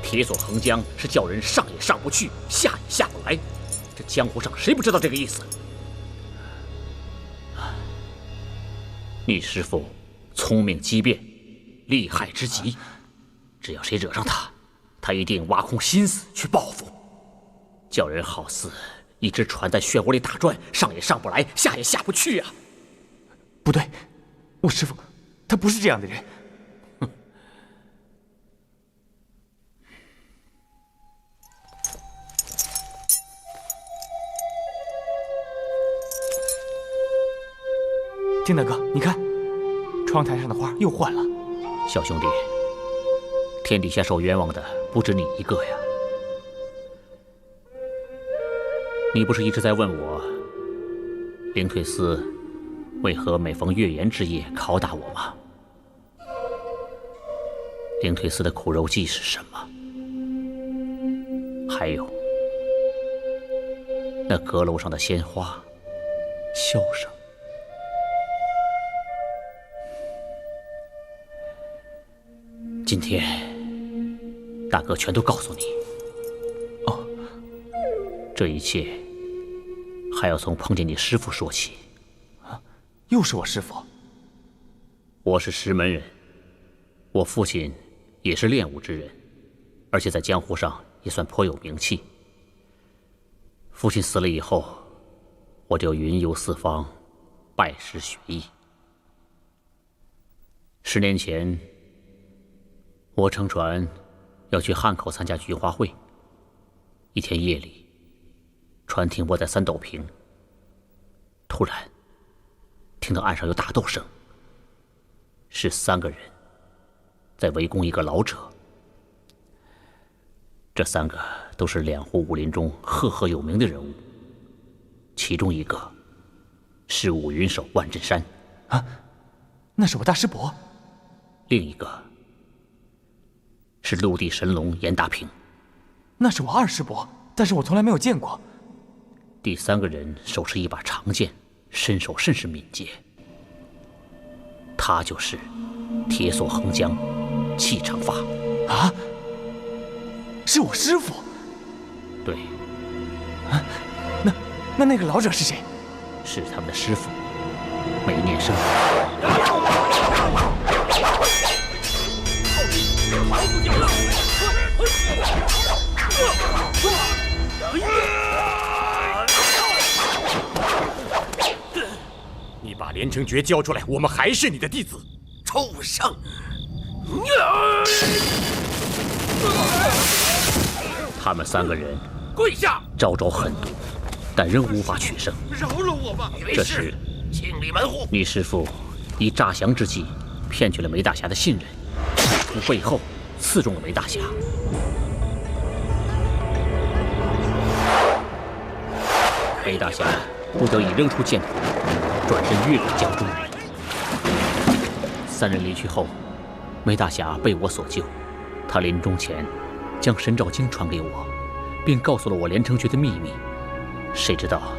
铁锁横江是叫人上也上不去，下也下不来。这江湖上谁不知道这个意思？你师父聪明机变，厉害之极，只要谁惹上他，他一定挖空心思去报复，叫人好似一只船在漩涡里打转，上也上不来，下也下不去啊！不对，我师父他不是这样的人。丁大哥，你看，窗台上的花又换了。小兄弟，天底下受冤枉的不止你一个呀。你不是一直在问我，灵退司为何每逢月圆之夜拷打我吗？灵退司的苦肉计是什么？还有那阁楼上的鲜花、箫声。今天，大哥全都告诉你。哦，这一切还要从碰见你师父说起。啊，又是我师父。我是石门人，我父亲也是练武之人，而且在江湖上也算颇有名气。父亲死了以后，我就云游四方，拜师学艺。10年前，我乘船要去汉口参加菊花会。一天夜里，船停泊在三斗坪，突然听到岸上有打斗声，是3个人在围攻一个老者。这3个都是两湖武林中赫赫有名的人物，其中一个是五云手万振山，啊，那是我大师伯。另一个是陆地神龙严大平，那是我二师伯，但是我从来没有见过。第3个人手持一把长剑，身手甚是敏捷。他就是铁锁横江气长发。啊，是我师父。对。啊，那个老者是谁？是他们的师父梅念生。你把连城诀交出来，我们还是你的弟子。畜生！他们3个人跪下，招招狠毒，但仍无法取胜。饶了我吧！这时，清理门户。你师父以诈降之计骗取了梅大侠的信任，从背后刺中了梅大侠。梅大侠不得已扔出剑头，转身跃入江中。3人离去后，梅大侠被我所救。他临终前将神照经传给我，并告诉了我连城诀的秘密。谁知道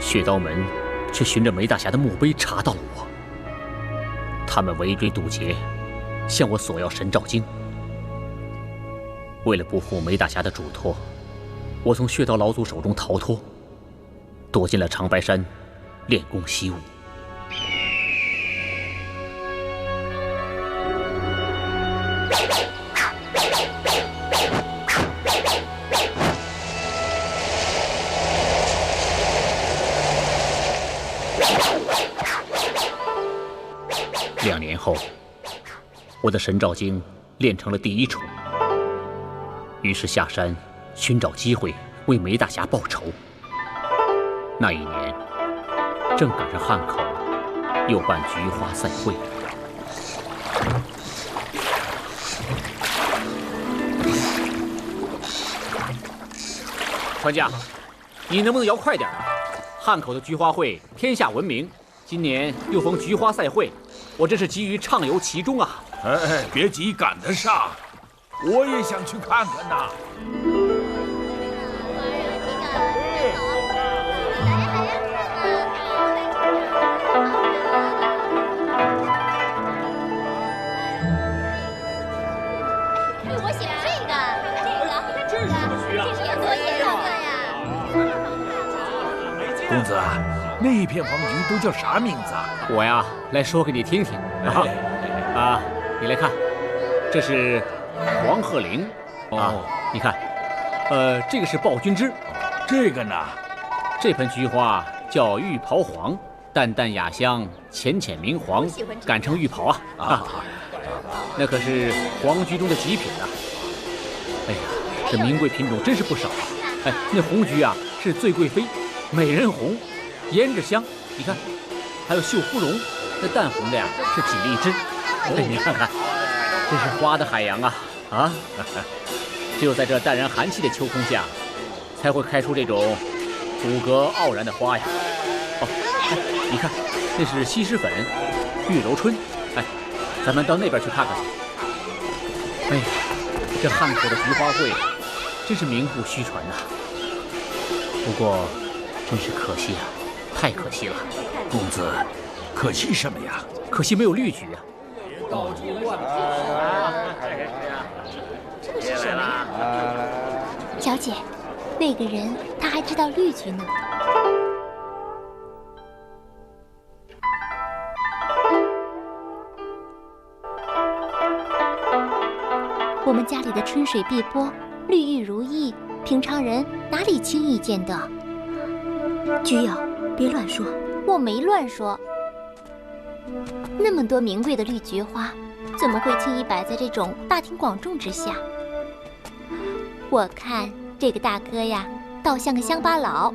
血刀门却循着梅大侠的墓碑查到了我。他们围追堵截，向我索要神照经。为了不负梅大侠的嘱托，我从血刀老祖手中逃脱，躲进了长白山练功习武。2年后，我的神照经练成了第1重，于是下山寻找机会为梅大侠报仇。那一年，正赶上汉口又办菊花赛会。船家，你能不能摇快点啊？汉口的菊花会天下闻名，今年又逢菊花赛会，我真是急于畅游其中啊！哎，别急，赶得上，我也想去看看呐。我写这个，这是什么曲啊？这是演作写的呀。公子，那片黄菊都叫啥名字啊？我呀，来说给你听听。你来看，这是黄鹤龄啊，你看，这个是暴君枝，这个呢，这盆菊花叫玉袍黄，淡淡雅香，浅浅明黄，赶成玉袍啊！那可是黄菊中的极品啊！哎呀，这名贵品种真是不少啊！哎，那红菊啊是醉贵妃、美人红，胭脂香，你看，还有绣芙蓉，那淡红的呀是锦荔枝。哎，你看看，真是花的海洋啊！只有在这淡然寒气的秋空下，才会开出这种骨骼傲然的花呀。哦，你看，那是西施粉、玉楼春。哎，咱们到那边去看看去。哎呀，这汉口的菊花会真是名不虚传呐。不过，真是可惜啊，太可惜了。公子，可惜什么呀？可惜没有绿菊啊。这个是什么呀？小姐，那个人他还知道绿菊呢。我们家里的春水碧波，绿玉如意，平常人哪里轻易见得？菊瑶，别乱说。我没乱说。那么多名贵的绿菊花，怎么会轻易摆在这种大庭广众之下？我看这个大哥呀，倒像个乡巴佬，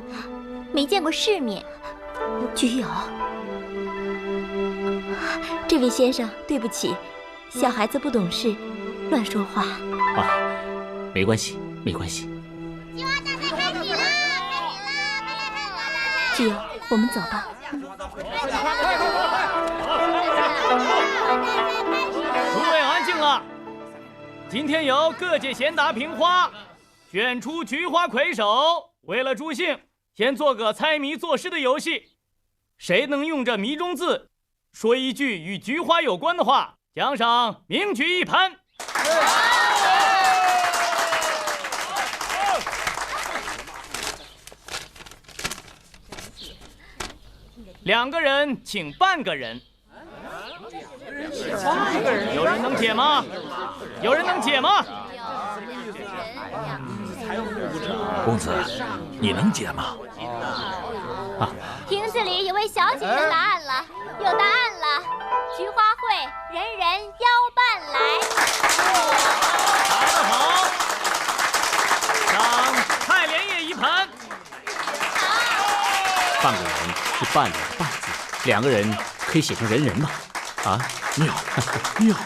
没见过世面。菊友，这位先生，对不起，小孩子不懂事，乱说话。啊，没关系，没关系。菊花大赛开始啦！菊友，我们走吧。诸位安静了。今天由各界贤达评花，选出菊花魁首。为了助兴，先做个猜谜作诗的游戏。谁能用这谜中字说一句与菊花有关的话，奖赏名菊一盘。2个人请半个人。有人能解吗？有人能解吗？公子，你能解吗？亭子里有位小姐的答案了，有答案了。菊花会，人人邀伴来。答得好，赏蔡莲叶一盘。半个人是半两的半字，2个人可以写成人人吗？啊，妙，妙。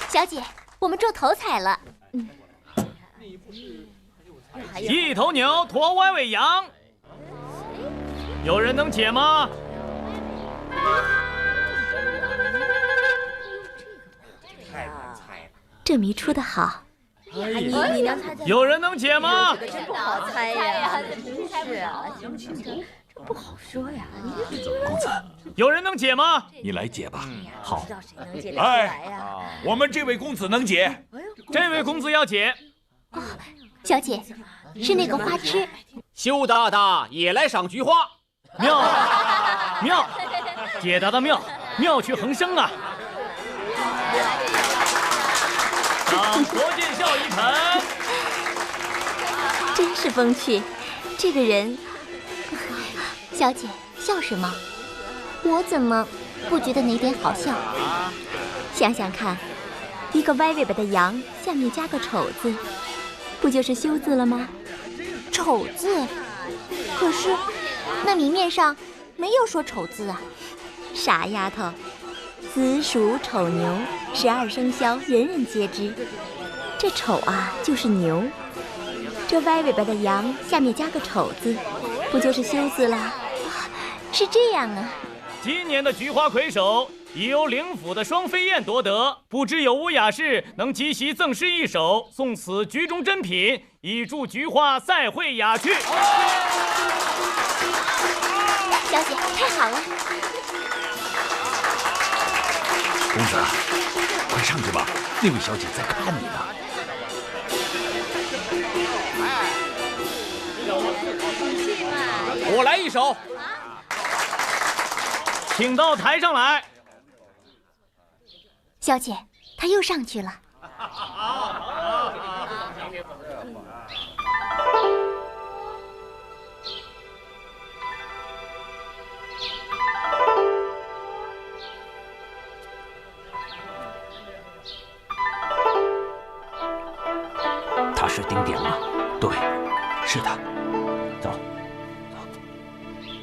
小姐，我们中头彩了。一头牛驮歪尾羊，有人能解吗？这谜出得好。你能猜？有人能解吗？这个真不好猜呀！是啊，这不好说呀。公子，有人能解吗？你来解吧。好。我们这位公子能解。这位公子要解。哦，小姐，是那个花痴。羞答答也来赏菊花。妙，妙，解答的妙，妙趣横生啊！赏佛见笑一盆。真是风趣，这个人。小姐，笑什么？我怎么不觉得哪点好笑？想想看，一个歪尾巴的羊下面加个丑字，不就是羞字了吗？丑字？可是那谜面上没有说丑字啊。傻丫头，子鼠丑牛，12生肖人人皆知。这丑啊就是牛，这歪尾巴的羊下面加个丑字，不就是羞字啦？是这样啊。今年的菊花魁首已由灵府的双飞燕夺得，不知有无雅士能即席赠诗一首，送此局中珍品，以助菊花赛会雅趣。小姐，太好了！公子，快上去吧，那位小姐在看你呢。我来一首。请到台上来。小姐，她又上去了。他是丁点吗？对，是他。走，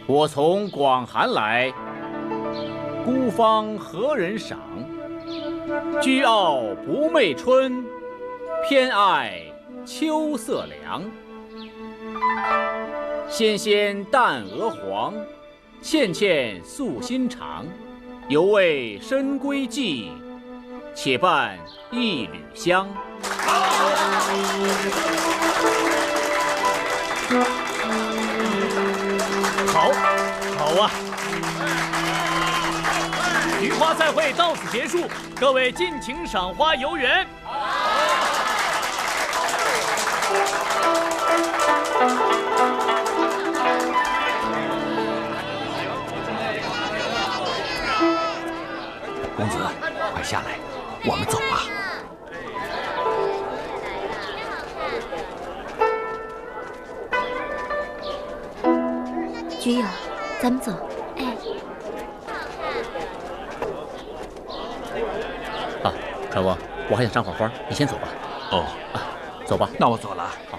我从广寒来，孤芳何人赏？居傲不媚春，偏爱秋色凉。纤纤淡娥黄，倩倩素心长。犹为深闺计，且伴一缕香。好，好啊！菊花赛会到此结束，各位尽情赏花游园。公子，快下来，我们走吧。菊友，咱们走。哎。啊，传翁，我还想赏会儿花，你先走吧。哦，走吧。那我走了。好。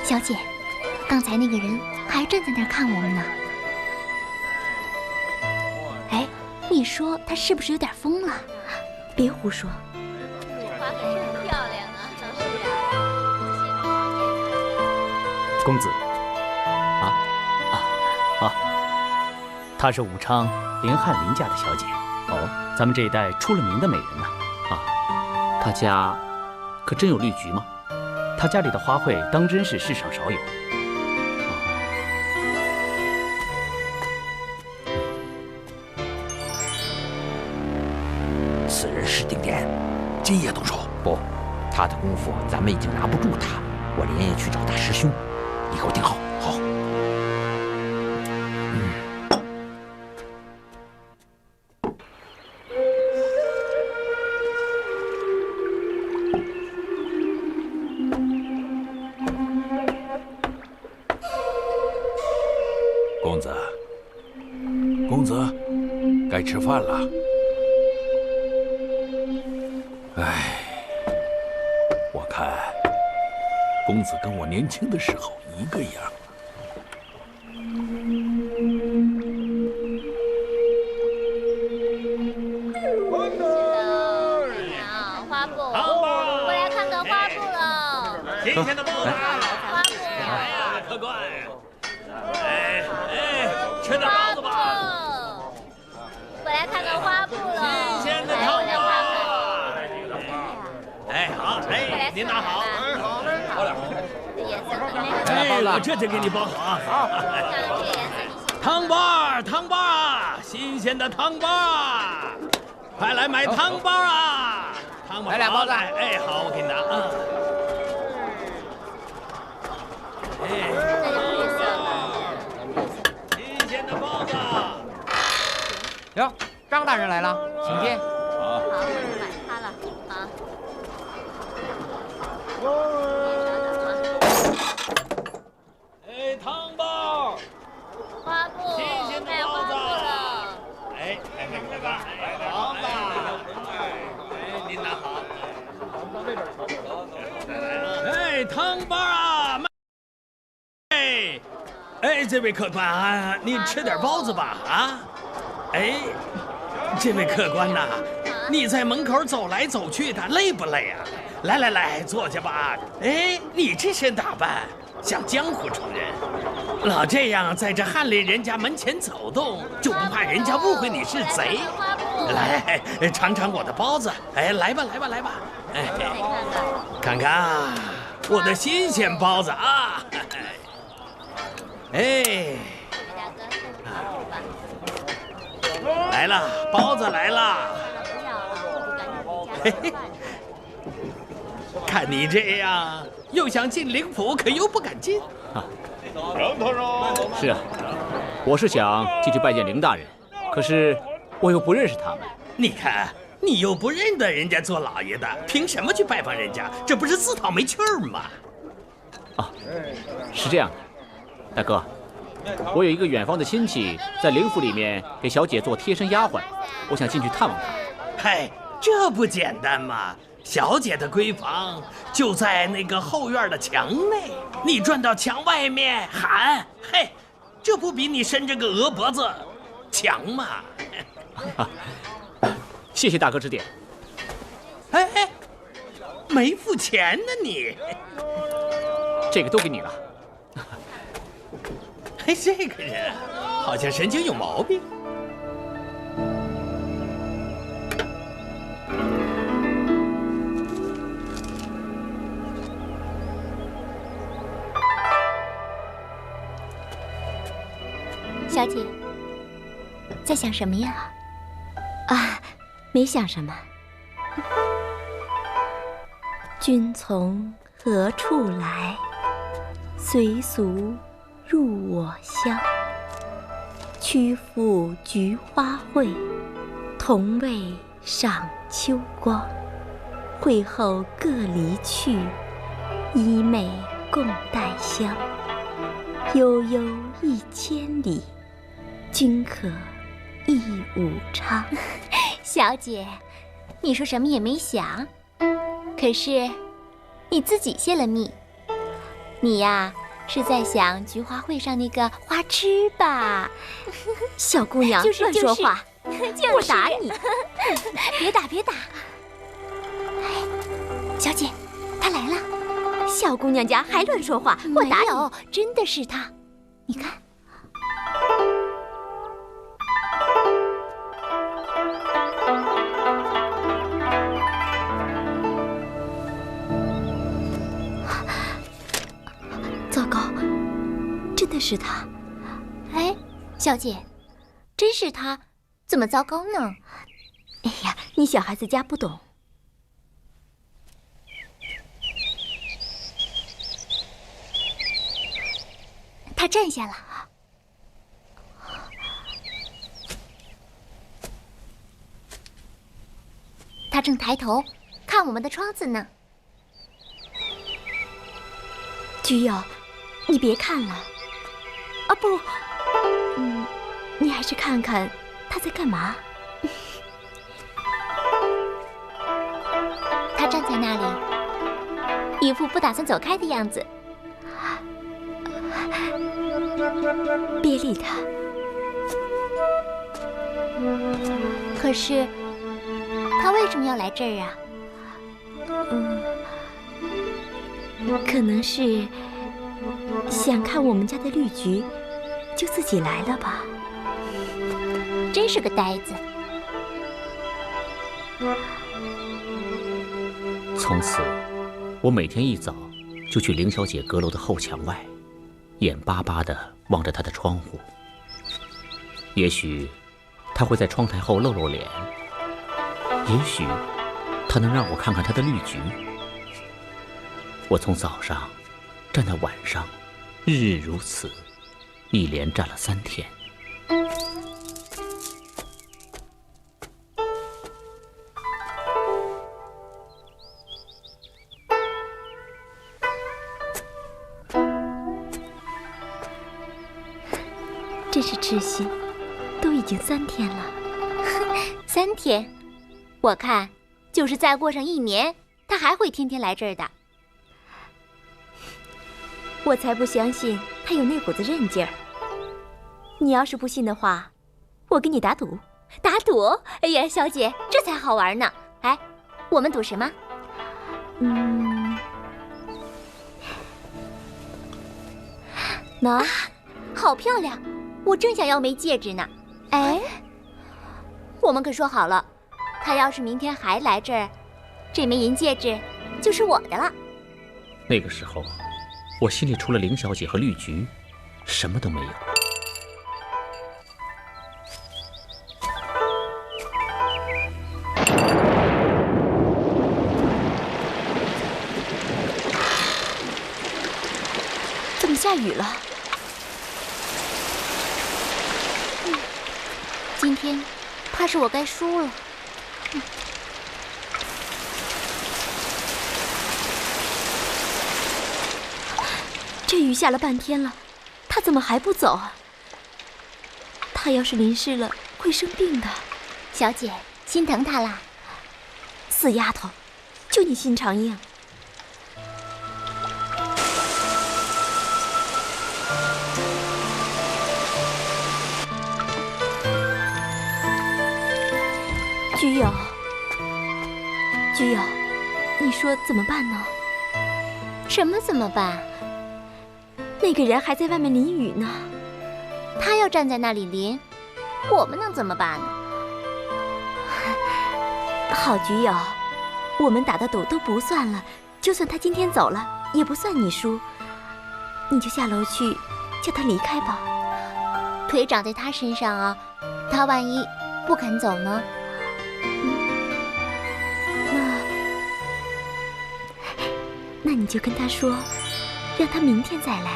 小姐，刚才那个人还站在那儿看我们呢。哎，你说他是不是有点疯了？别胡说。花可真漂亮啊，公子。她是武昌林翰林家的小姐。哦，咱们这一带出了名的美人呐。她家可真有绿菊吗？她家里的花卉当真是世上少有。此人是丁典，今夜动手？不，他的功夫咱们已经拿不住他。我连夜去找大师兄，你给我盯好。好。公子，该吃饭了。哎，我看公子跟我年轻的时候一个样。好，花布，过来看看花布喽。新鲜的包子，花布，来呀，客官。吃点包子吧。过来看看花布喽。新鲜的汤包。哎，好，哎，您拿好。好，这颜色很美。哎，我这就给你包好啊。好。看这个颜色。汤包，汤包，新鲜的汤包，快来买汤包啊！汤包，来俩包子。哎，好，我给你拿啊。哟，张大人来了，请进。好，我就买它了。好。哎，汤包，花布，新鲜的包子了。哎，快吧，好吧。哎，您拿好。哎，汤包啊！哎，这位客官啊，你吃点包子吧啊！哎，这位客官呐，你在门口走来走去的，累不累啊？来，坐下吧。哎，你这身打扮像江湖中人，老这样在这翰林人家门前走动，就不怕人家误会你是贼？来，尝尝我的包子。哎，来吧。哎，看看我的新鲜包子啊！哎。来了，包子来了。嘿嘿，看你这样，又想进灵府，可又不敢进。是啊，我是想进去拜见凌大人，可是我又不认识他们。你看，你又不认得人家做老爷的，凭什么去拜访人家？这不是自讨没趣儿吗？啊，是这样的，大哥。我有一个远方的亲戚，在灵府里面给小姐做贴身丫鬟，我想进去探望她。嗨，这不简单吗？小姐的闺房就在那个后院的墙内，你转到墙外面喊，嘿，这不比你伸着个鹅脖子强吗？谢谢大哥指点。哎，没付钱呢你？这个都给你了。哎，这个人好像神经有毛病。小姐，在想什么呀？啊，没想什么。君从何处来？随俗入我乡。曲阜菊花会，同为赏秋光，会后各离去，衣袂共带香。悠悠1000里，君可忆武昌。小姐，你说什么也没想，可是你自己泄了密。你呀，是在想菊花会上那个花痴吧？小姑娘，乱说话！我打你！别打！小姐，他来了。小姑娘家还乱说话，我打你！没有，真的是他，你看。糟糕，真的是他！哎，小姐，真是他，怎么糟糕呢？哎呀，你小孩子家不懂。他站下了。他正抬头看我们的窗子呢。菊友，你别看了。啊不，你还是看看他在干嘛。他站在那里，一副不打算走开的样子。别理他。可是，他为什么要来这儿啊？可能是想看我们家的绿菊，就自己来了吧。真是个呆子。从此，我每天一早就去凌小姐阁楼的后墙外，眼巴巴地望着她的窗户。也许她会在窗台后露露脸，也许她能让我看看她的绿菊。我从早上站到晚上，日日如此，一连站了3天。真是痴心，都已经3天了。3天，我看就是再过上1年，他还会天天来这儿的。我才不相信他有那股子韧劲儿。你要是不信的话，我跟你打赌。打赌？哎呀，小姐，这才好玩呢。哎，我们赌什么？喏，好漂亮，我正想要枚戒指呢。哎，我们可说好了，他要是明天还来这儿，这枚银戒指就是我的了。那个时候，我心里除了凌小姐和绿菊，什么都没有。怎么下雨了？今天怕是我该输了。这雨下了半天了，他怎么还不走啊？他要是淋湿了，会生病的。小姐，心疼他啦。死丫头，就你心肠硬。菊友，菊友，你说怎么办呢？什么怎么办？那个人还在外面淋雨呢。他要站在那里淋，我们能怎么办呢？好，菊友，我们打的赌都不算了，就算他今天走了，也不算你输。你就下楼去，叫他离开吧。腿长在他身上啊，他万一不肯走呢？那你就跟他说，让他明天再来，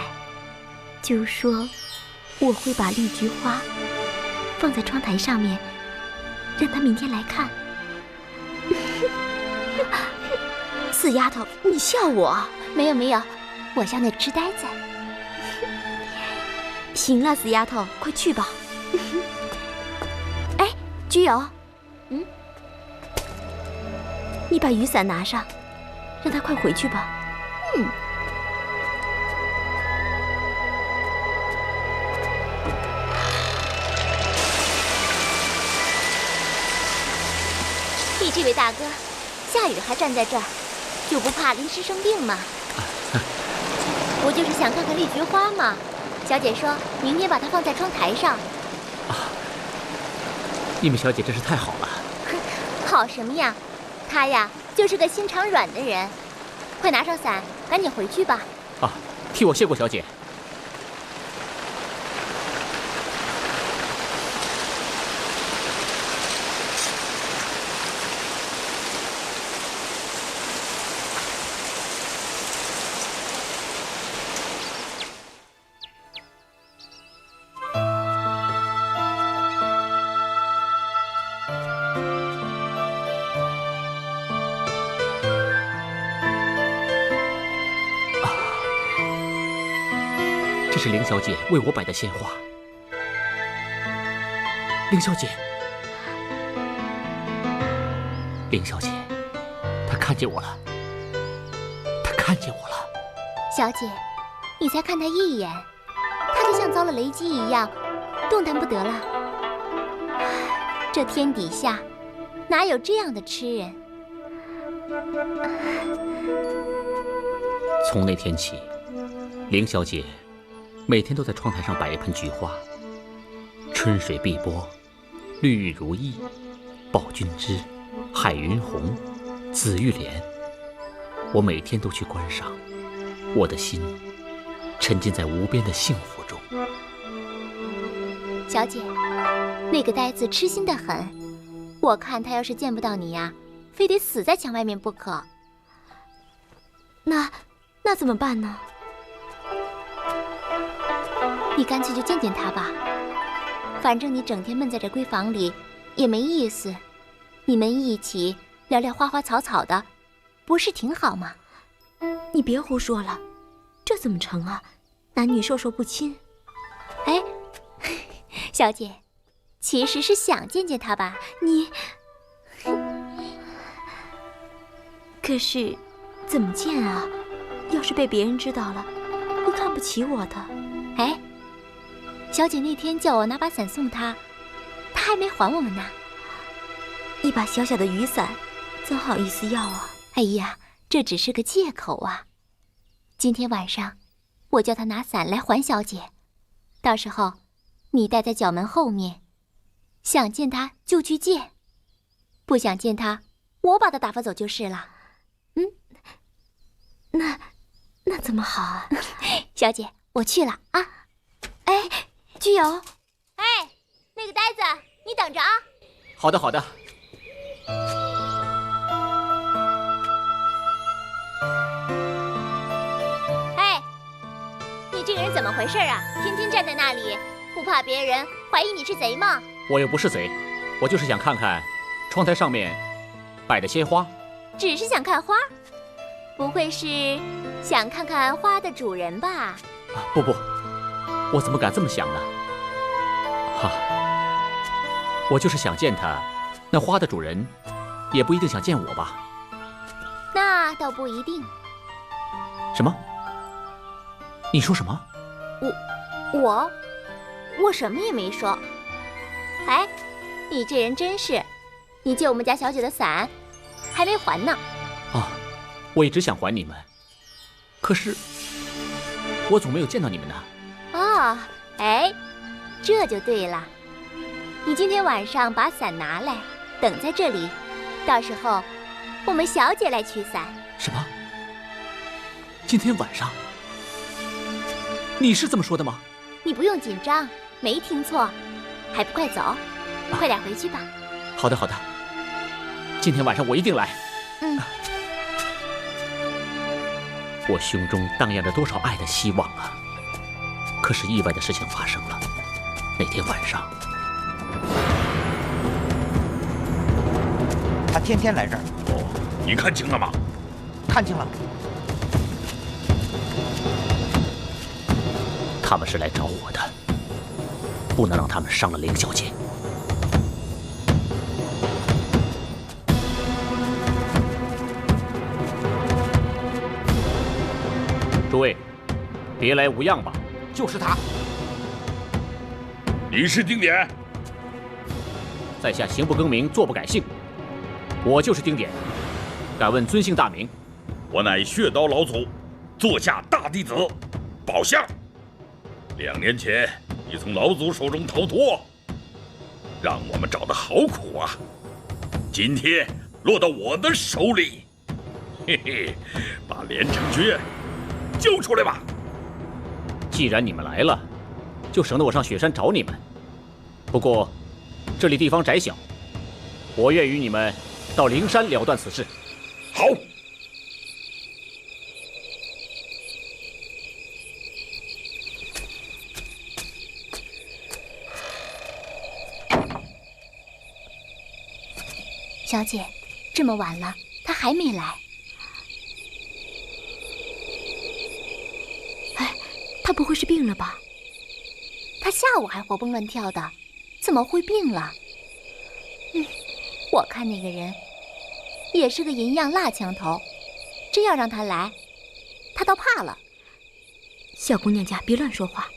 就说我会把绿菊花放在窗台上面，让他明天来看。死丫头，你笑我？没有没有，我笑那个痴呆子。行了，死丫头，快去吧。哎，居友，你把雨伞拿上，让他快回去吧。你这位大哥，下雨还站在这儿，就不怕淋湿生病吗？我就是想看看绿菊花嘛。小姐说明天把它放在窗台上。你们小姐真是太好了。好什么呀？他呀就是个心肠软的人。快拿上伞，赶紧回去吧。啊，替我谢过小姐。这是凌小姐为我摆的鲜花。凌小姐，凌小姐，她看见我了，她看见我了。小姐，你才看他一眼，他就像遭了雷击一样，动弹不得了。这天底下哪有这样的痴人？从那天起，凌小姐每天都在窗台上摆一盆菊花，春水碧波，绿玉如意，宝君枝，海云红，紫玉莲。我每天都去观赏，我的心沉浸在无边的幸福中。小姐，那个呆子痴心的很，我看他要是见不到你呀，非得死在墙外面不可。那怎么办呢？你干脆就见见他吧，反正你整天闷在这闺房里也没意思，你们一起聊聊花花草草的，不是挺好吗？你别胡说了，这怎么成啊？男女授受不亲。哎，小姐，其实是想见见他吧？你可是怎么见啊？要是被别人知道了，会看不起我的。哎，小姐那天叫我拿把伞送她，她还没还我们呢。一把小小的雨伞，怎好意思要啊？哎呀，这只是个借口啊。今天晚上，我叫她拿伞来还小姐，到时候你待在角门后面，想见她就去见，不想见她，我把她打发走就是了。那怎么好啊？小姐，我去了啊。哎，居友，哎，那个呆子，你等着啊。好的，好的。哎，你这个人怎么回事啊？天天站在那里，不怕别人怀疑你是贼吗？我又不是贼，我就是想看看窗台上面摆的鲜花。只是想看花？不会是想看看花的主人吧？不，我怎么敢这么想呢？哈，我就是想见他，那花的主人也不一定想见我吧？那倒不一定。什么？你说什么？我什么也没说。哎，你这人真是，你借我们家小姐的伞还没还呢。啊，我一直想还你们，可是我总没有见到你们呢。哦，哎，这就对了。你今天晚上把伞拿来，等在这里，到时候我们小姐来取伞。什么？今天晚上？你是这么说的吗？你不用紧张，没听错，还不快走，快点回去吧。好的，好的。今天晚上我一定来。我胸中荡漾着多少爱的希望啊！可是意外的事情发生了。那天晚上，他天天来这儿。哦，你看清了吗？看清了。他们是来找我的，不能让他们伤了凌小姐。诸位，别来无恙吧？就是他。你是丁典？在下行不更名，坐不改姓，我就是丁典。敢问尊姓大名？我乃血刀老祖，座下大弟子，宝相。2年前，你从老祖手中逃脱，让我们找得好苦啊！今天落到我的手里，嘿嘿，把连城诀交出来吧！既然你们来了，就省得我上雪山找你们。不过，这里地方窄小，我愿与你们到灵山了断此事。好。小姐，这么晚了，他还没来。哎，他不会是病了吧？他下午还活蹦乱跳的，怎么会病了？我看那个人也是个银样蜡枪头，真要让他来，他倒怕了。小姑娘家别乱说话。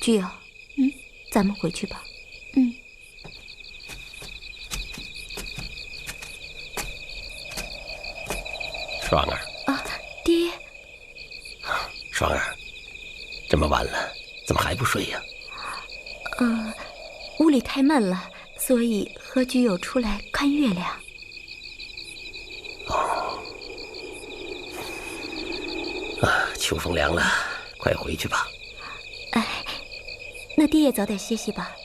菊友，咱们回去吧。双儿啊，爹。双儿，这么晚了，怎么还不睡呀？屋里太闷了，所以和菊友出来看月亮。秋风凉了，快回去吧。哎，那爹也早点歇息吧。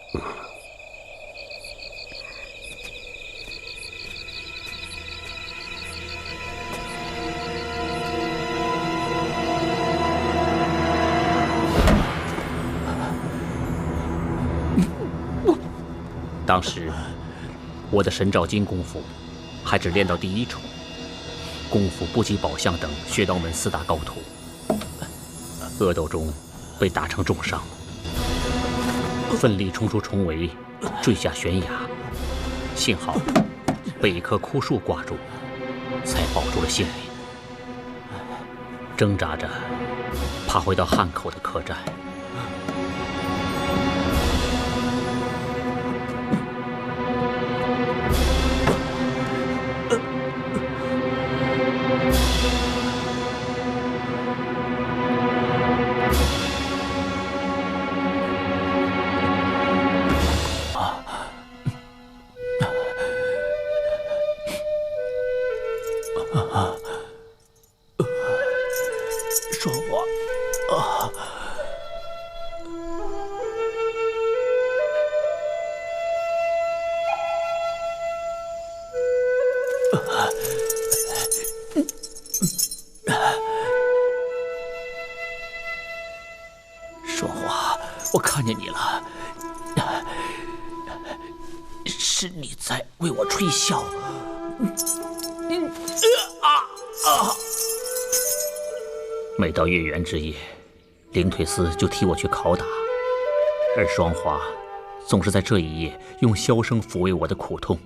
当时我的神照金功夫还只练到第1重，功夫不及宝相等血刀门4大高徒。恶斗中被打成重伤，奋力冲出重围，坠下悬崖，幸好被一棵枯树挂住，才保住了性命。挣扎着爬回到汉口的客栈。说话啊！说话，我看见你了，是你在为我吹箫。每到月圆之夜，灵腿司就替我去拷打，而双华总是在这一夜用箫声抚慰我的苦痛。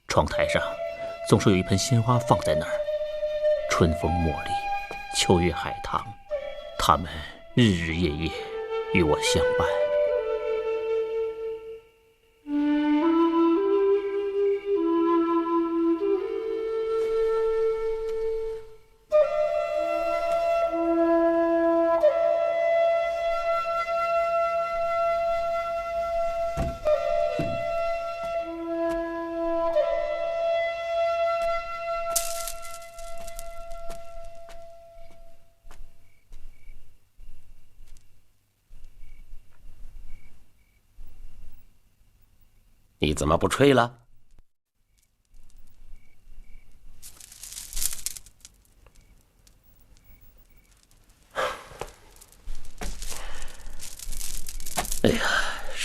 窗台上总是有一盆鲜花放在那儿，春风茉莉，秋月海棠，它们日日夜夜与我相伴。你怎么不吹了？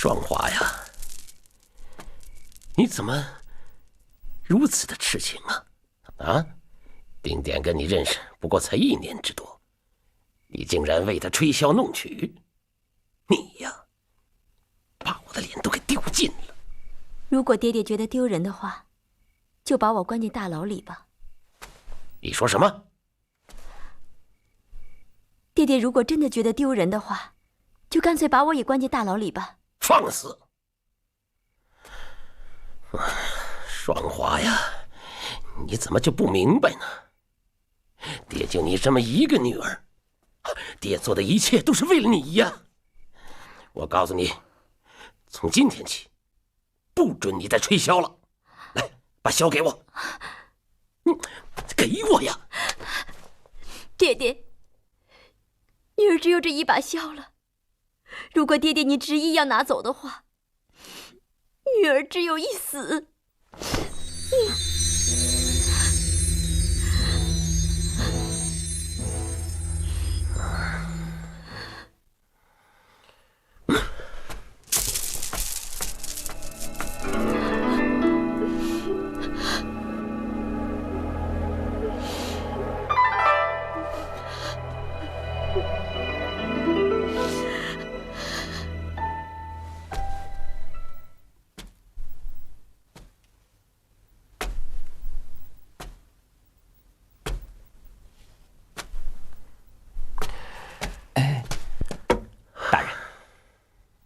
双华呀，你怎么如此的痴情啊？啊，丁典跟你认识不过才1年之多，你竟然为他吹箫弄曲，你呀，把我的脸都给丢尽了。如果爹爹觉得丢人的话，就把我关进大牢里吧。你说什么？爹爹如果真的觉得丢人的话，就干脆把我也关进大牢里吧。放肆！双华呀，你怎么就不明白呢？爹就你这么一个女儿，爹做的一切都是为了你呀。我告诉你，从今天起，不准你再吹箫了。来，把箫给我。给我呀！爹爹，女儿只有这一把箫了。如果爹爹你执意要拿走的话，女儿只有一死。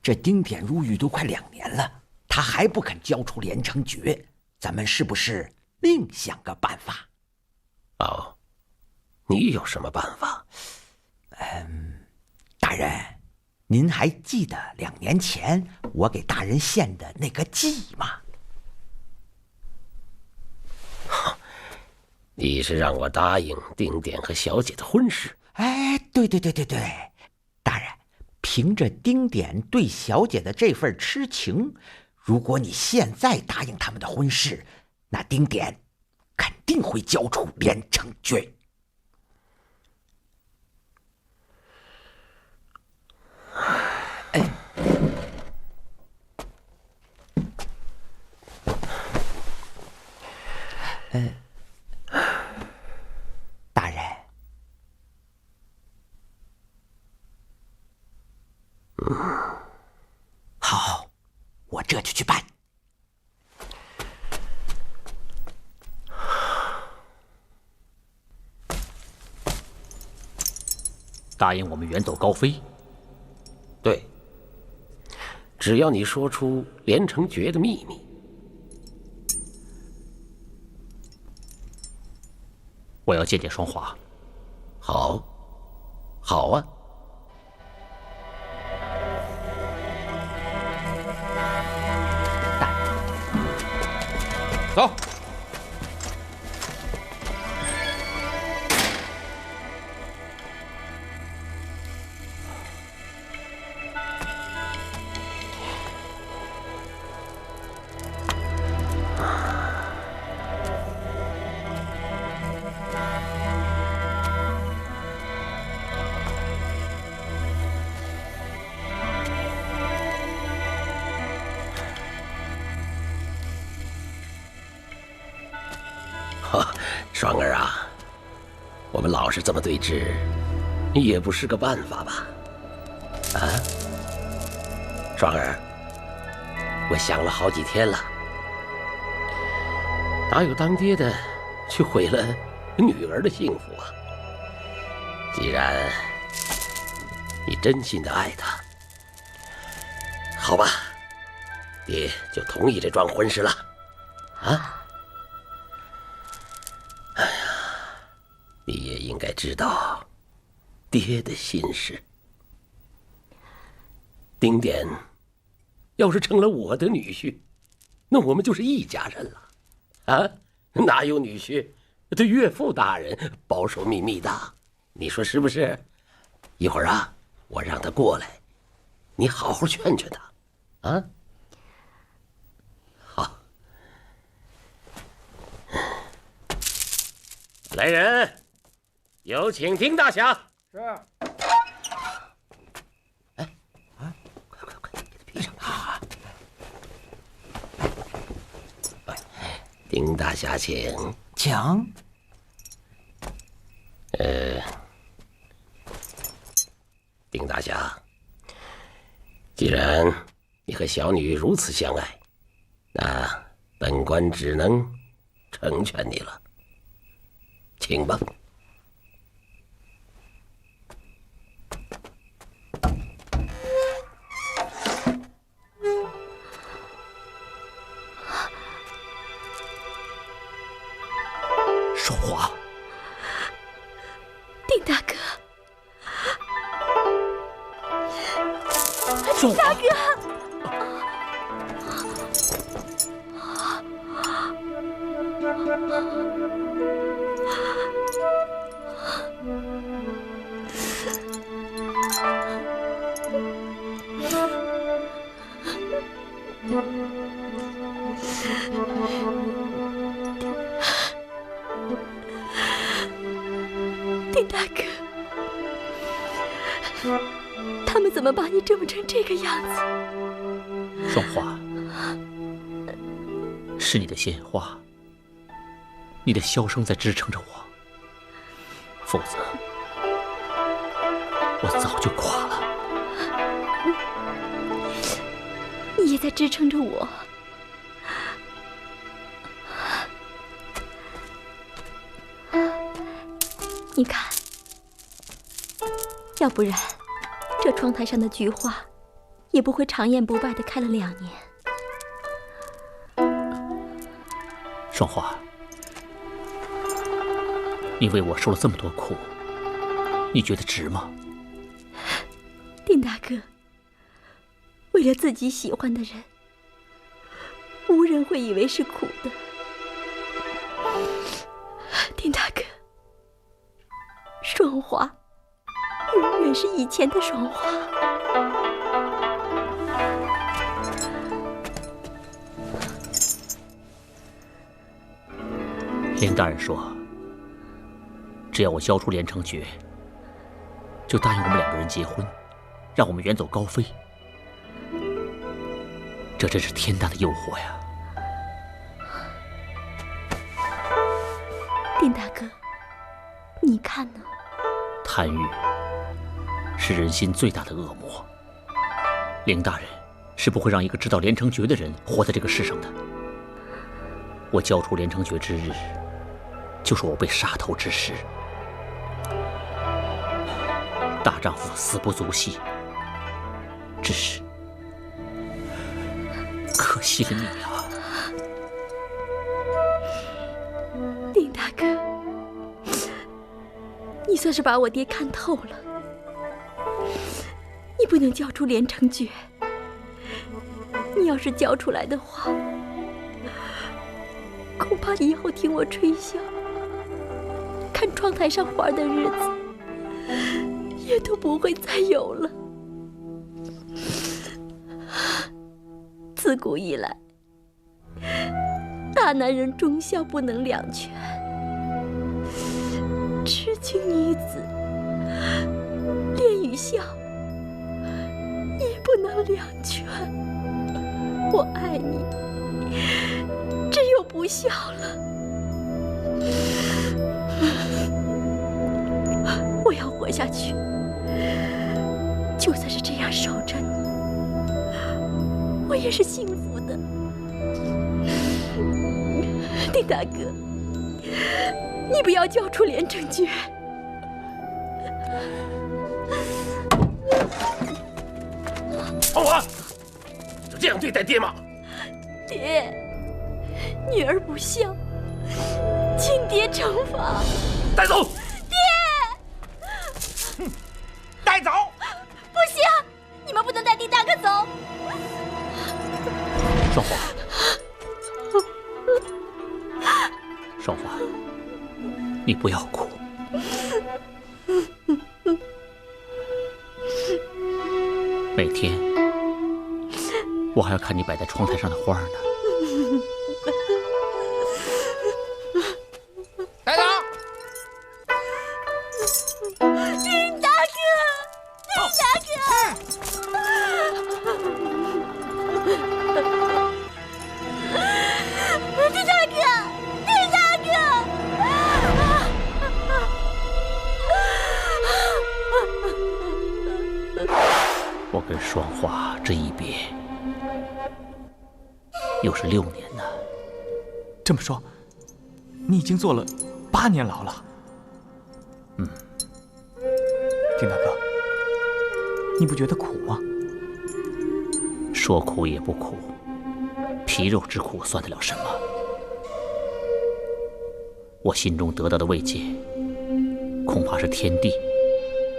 这丁典入狱都快2年了，他还不肯交出连城诀，咱们是不是另想个办法？哦，你有什么办法？大人，您还记得2年前我给大人献的那个计吗？你是让我答应丁典和小姐的婚事？哎，对，大人。凭着丁典对小姐的这份痴情，如果你现在答应他们的婚事，那丁典肯定会交出连城诀。大人。好，我这就去办。答应我们远走高飞。对，只要你说出连城诀的秘密，我要见见双华。好，好啊。走。双儿啊，我们老是这么对峙，也不是个办法吧？啊，双儿，我想了好几天了，哪有当爹的去毁了女儿的幸福啊？既然你真心的爱她，好吧，爹就同意这桩婚事了。啊？哎呀，你也应该知道爹的心事。丁典要是成了我的女婿，那我们就是一家人了。啊，哪有女婿对岳父大人保守秘密的？你说是不是？一会儿啊，我让他过来，你好好劝劝他。啊？好。来人，有请丁大侠。是。哎，啊，快，给他披上。啊。大侠，请讲。丁大侠，既然你和小女如此相爱，那本官只能成全你了，请吧。双华，丁大哥，双华，大哥。丁大哥，他们怎么把你整成这个样子？双华，是你的鲜花，你的箫声在支撑着我，否则我早就垮了。你也在支撑着我。你看，要不然这窗台上的菊花也不会长艳不败地开了2年。双华，你为我受了这么多苦，你觉得值吗？丁大哥，为了自己喜欢的人，无人会以为是苦的。丁大哥，双华永远是以前的双华。连大人说，只要我交出连城诀，就答应我们2个人结婚，让我们远走高飞。这真是天大的诱惑呀！丁大哥，你看呢？贪欲是人心最大的恶魔。凌大人是不会让一个知道连城诀的人活在这个世上的。我交出连城诀之日，就是我被杀头之时。大丈夫死不足惜，只是可惜了你啊！丁大哥，你算是把我爹看透了。你不能交出连城诀，你要是交出来的话，恐怕以后听我吹箫、看窗台上花的日子也都不会再有了。自古以来，大男人忠孝不能两全，痴情女子恋与孝也不能两全。我爱你，只有不孝了。我要活下去，就算是这样守着你，我也是幸福的。丁大哥，你不要交出连城诀。双华，就这样对待爹吗？爹，女儿不孝，请爹惩罚。带走！爹，带走！不行，你们不能带丁大哥走。双华，双华，你不要哭。每天我还要看你摆在窗台上的花呢。带走！丁大哥，丁大哥！丁大哥，双花这一别，又是6年呢。这么说，你已经坐了8年牢了。丁大哥，你不觉得苦吗？说苦也不苦，皮肉之苦算得了什么？我心中得到的慰藉，恐怕是天地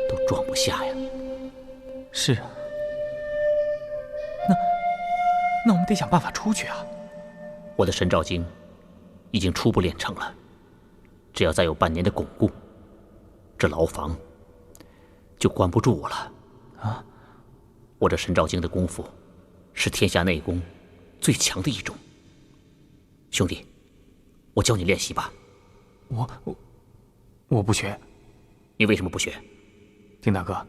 都装不下呀。是啊，那我们得想办法出去啊。我的神照经已经初步练成了，只要再有半年的巩固，这牢房就关不住我了。啊！我这神照经的功夫是天下内功最强的一种。兄弟，我教你练习吧。我不学。你为什么不学？丁大哥，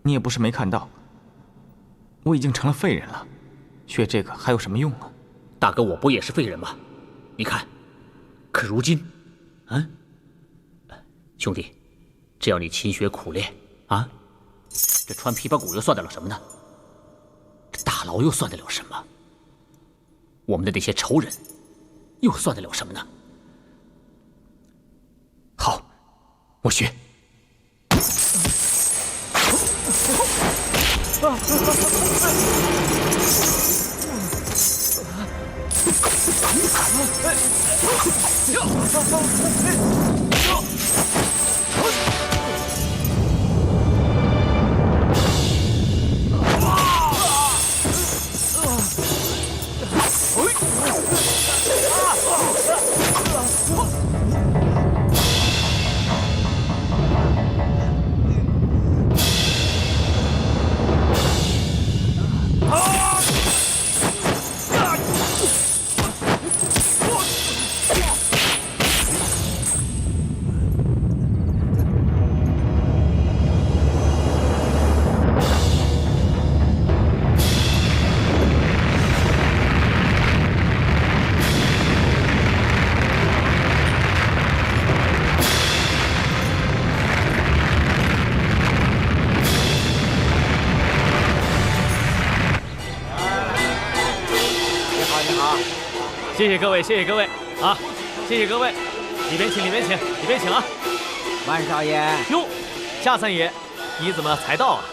你也不是没看到，我已经成了废人了，学这个还有什么用啊？大哥，我不也是废人吗？你看，可如今，兄弟，只要你勤学苦练啊，这穿琵琶骨又算得了什么呢？这大牢又算得了什么？我们的那些仇人又算得了什么呢？好，我学。谢谢各位，谢谢各位啊！谢谢各位，里边请，里边请，里边请啊！万少爷，哟，夏三爷，你怎么才到啊？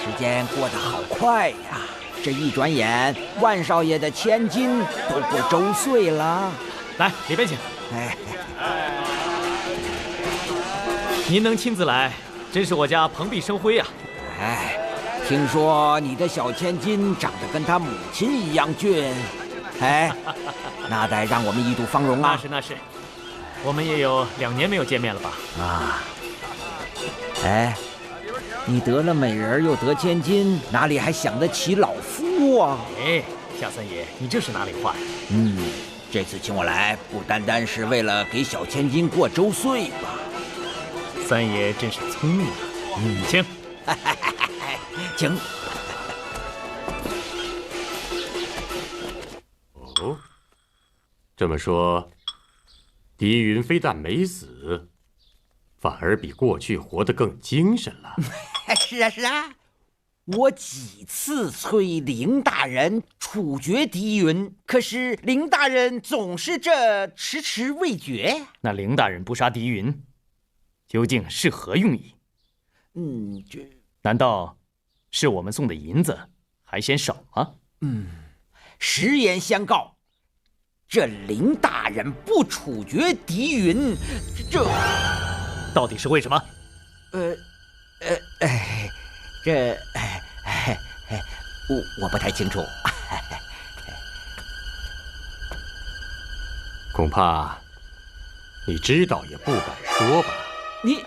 时间过得好快呀！这一转眼，万少爷的千金都过周岁了。来，里边请。哎，您能亲自来，真是我家蓬荜生辉啊！哎，听说你的小千金长得跟她母亲一样俊。哎，那得让我们一睹芳容啊！那是那是，我们也有2年没有见面了吧？啊，哎，你得了美人又得千金，哪里还想得起老夫啊？哎，夏三爷，你这是哪里话呀？这次请我来，不单单是为了给小千金过周岁吧？三爷真是聪明啊！请，请。哦，这么说，狄云非但没死，反而比过去活得更精神了。是啊，是啊，我几次催凌大人处决狄云，可是凌大人总是这迟迟未决。那凌大人不杀狄云，究竟是何用意？难道是我们送的银子还嫌少吗？实言相告，这凌大人不处决狄云，这到底是为什么？我不太清楚。恐怕你知道也不敢说吧？你，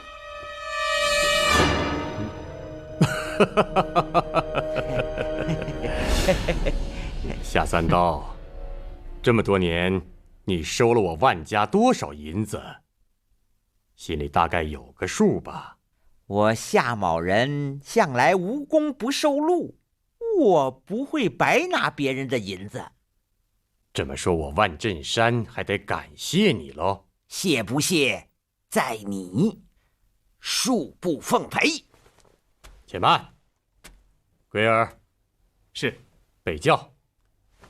夏三刀，这么多年，你收了我万家多少银子？心里大概有个数吧？我夏某人向来无功不受禄，我不会白拿别人的银子。这么说，我万镇山还得感谢你喽。谢不谢，在你，恕不奉陪。且慢，龟儿，是。北教，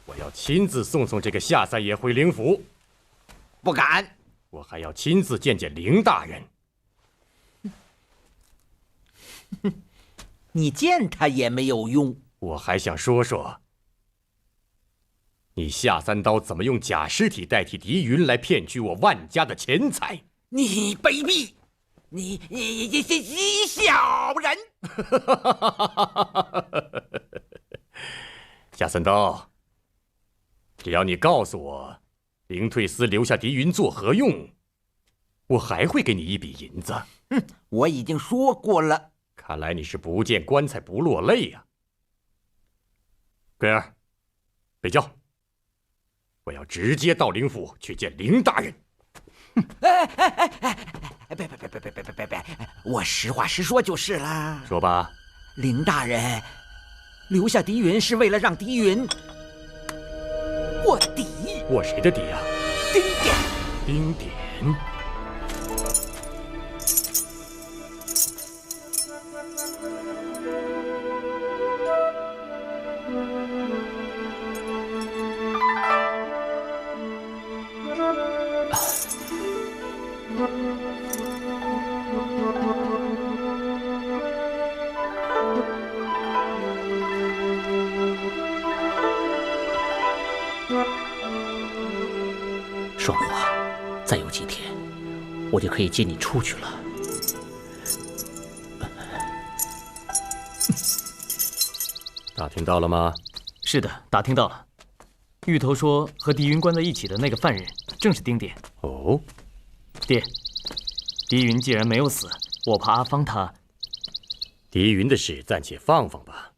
我要亲自送这个夏三爷回灵府。不敢。我还要亲自见见凌大人。你见他也没有用。我还想说说，你夏三刀怎么用假尸体代替狄云来骗取我万家的钱财？你卑鄙！你小人！夏三刀，只要你告诉我灵退司留下狄云做何用，我还会给你一笔银子。我已经说过了。看来你是不见棺材不落泪呀。桂儿，北郊，我要直接到灵府去见凌大人。别！我实话实说就是了。说吧。凌大人留下狄云是为了让狄云卧底。卧谁的底啊？丁典。丁典。双花，再有几天，我就可以接你出去了。打听到了吗？是的，打听到了。芋头说和狄云关在一起的那个犯人正是丁典。哦，爹，狄云既然没有死，我怕阿芳他……狄云的事暂且放放吧。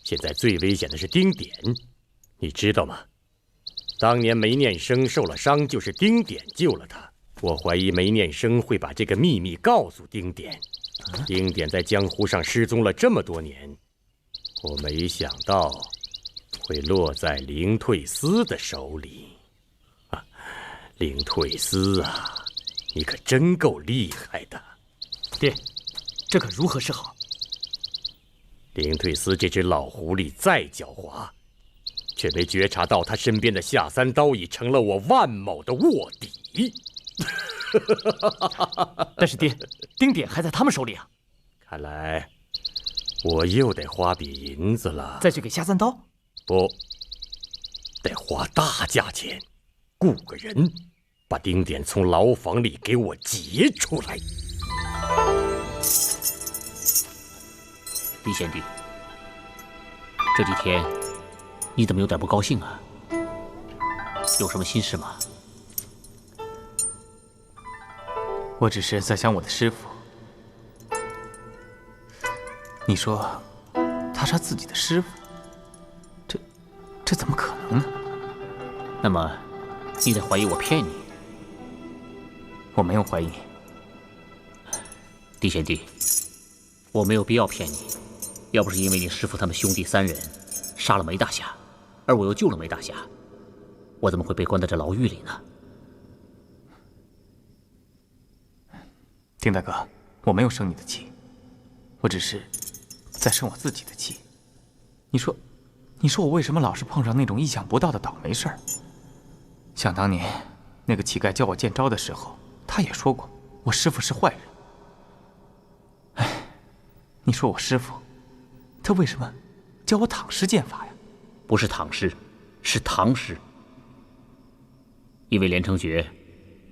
现在最危险的是丁典，你知道吗？当年梅念生受了伤，就是丁典救了他。我怀疑梅念生会把这个秘密告诉丁典。丁典在江湖上失踪了这么多年，我没想到会落在灵退司的手里。灵退司啊，你可真够厉害的。爹，这可如何是好？灵退司这只老狐狸再狡猾，却没觉察到他身边的夏三刀已成了我万某的卧底。但是爹，丁典还在他们手里啊。看来我又得花笔银子了。再去给夏三刀？不，得花大价钱，雇个人把丁典从牢房里给我劫出来。狄贤弟，这几天你怎么有点不高兴啊？有什么心事吗？我只是在想我的师傅。你说他杀自己的师傅，这怎么可能呢？那么你得怀疑我骗你？我没有怀疑。狄贤弟，我没有必要骗你。要不是因为你师父他们兄弟3人杀了梅大侠，而我又救了梅大侠，我怎么会被关在这牢狱里呢？丁大哥，我没有生你的气，我只是在生我自己的气。你说我为什么老是碰上那种意想不到的倒霉事儿？想当年那个乞丐叫我见招的时候，他也说过我师父是坏人。哎，你说我师父，他为什么教我躺尸剑法呀？不是躺尸，是唐诗。因为连城诀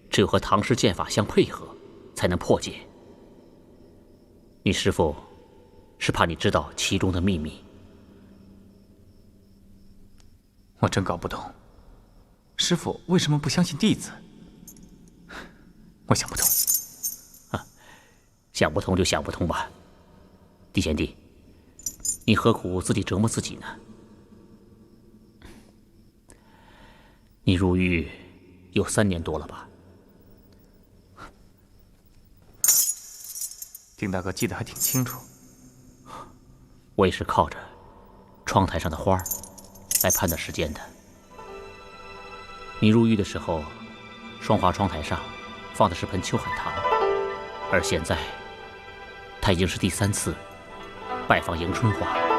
只有和唐诗剑法相配合，才能破解。你师父是怕你知道其中的秘密。我真搞不懂，师父为什么不相信弟子？我想不通。想不通就想不通吧。狄贤弟，你何苦自己折磨自己呢？你入狱有3年多了吧？丁大哥记得还挺清楚。我也是靠着窗台上的花来判断时间的。你入狱的时候，双花窗台上放的是盆秋海棠，而现在他已经是第3次拜访迎春花。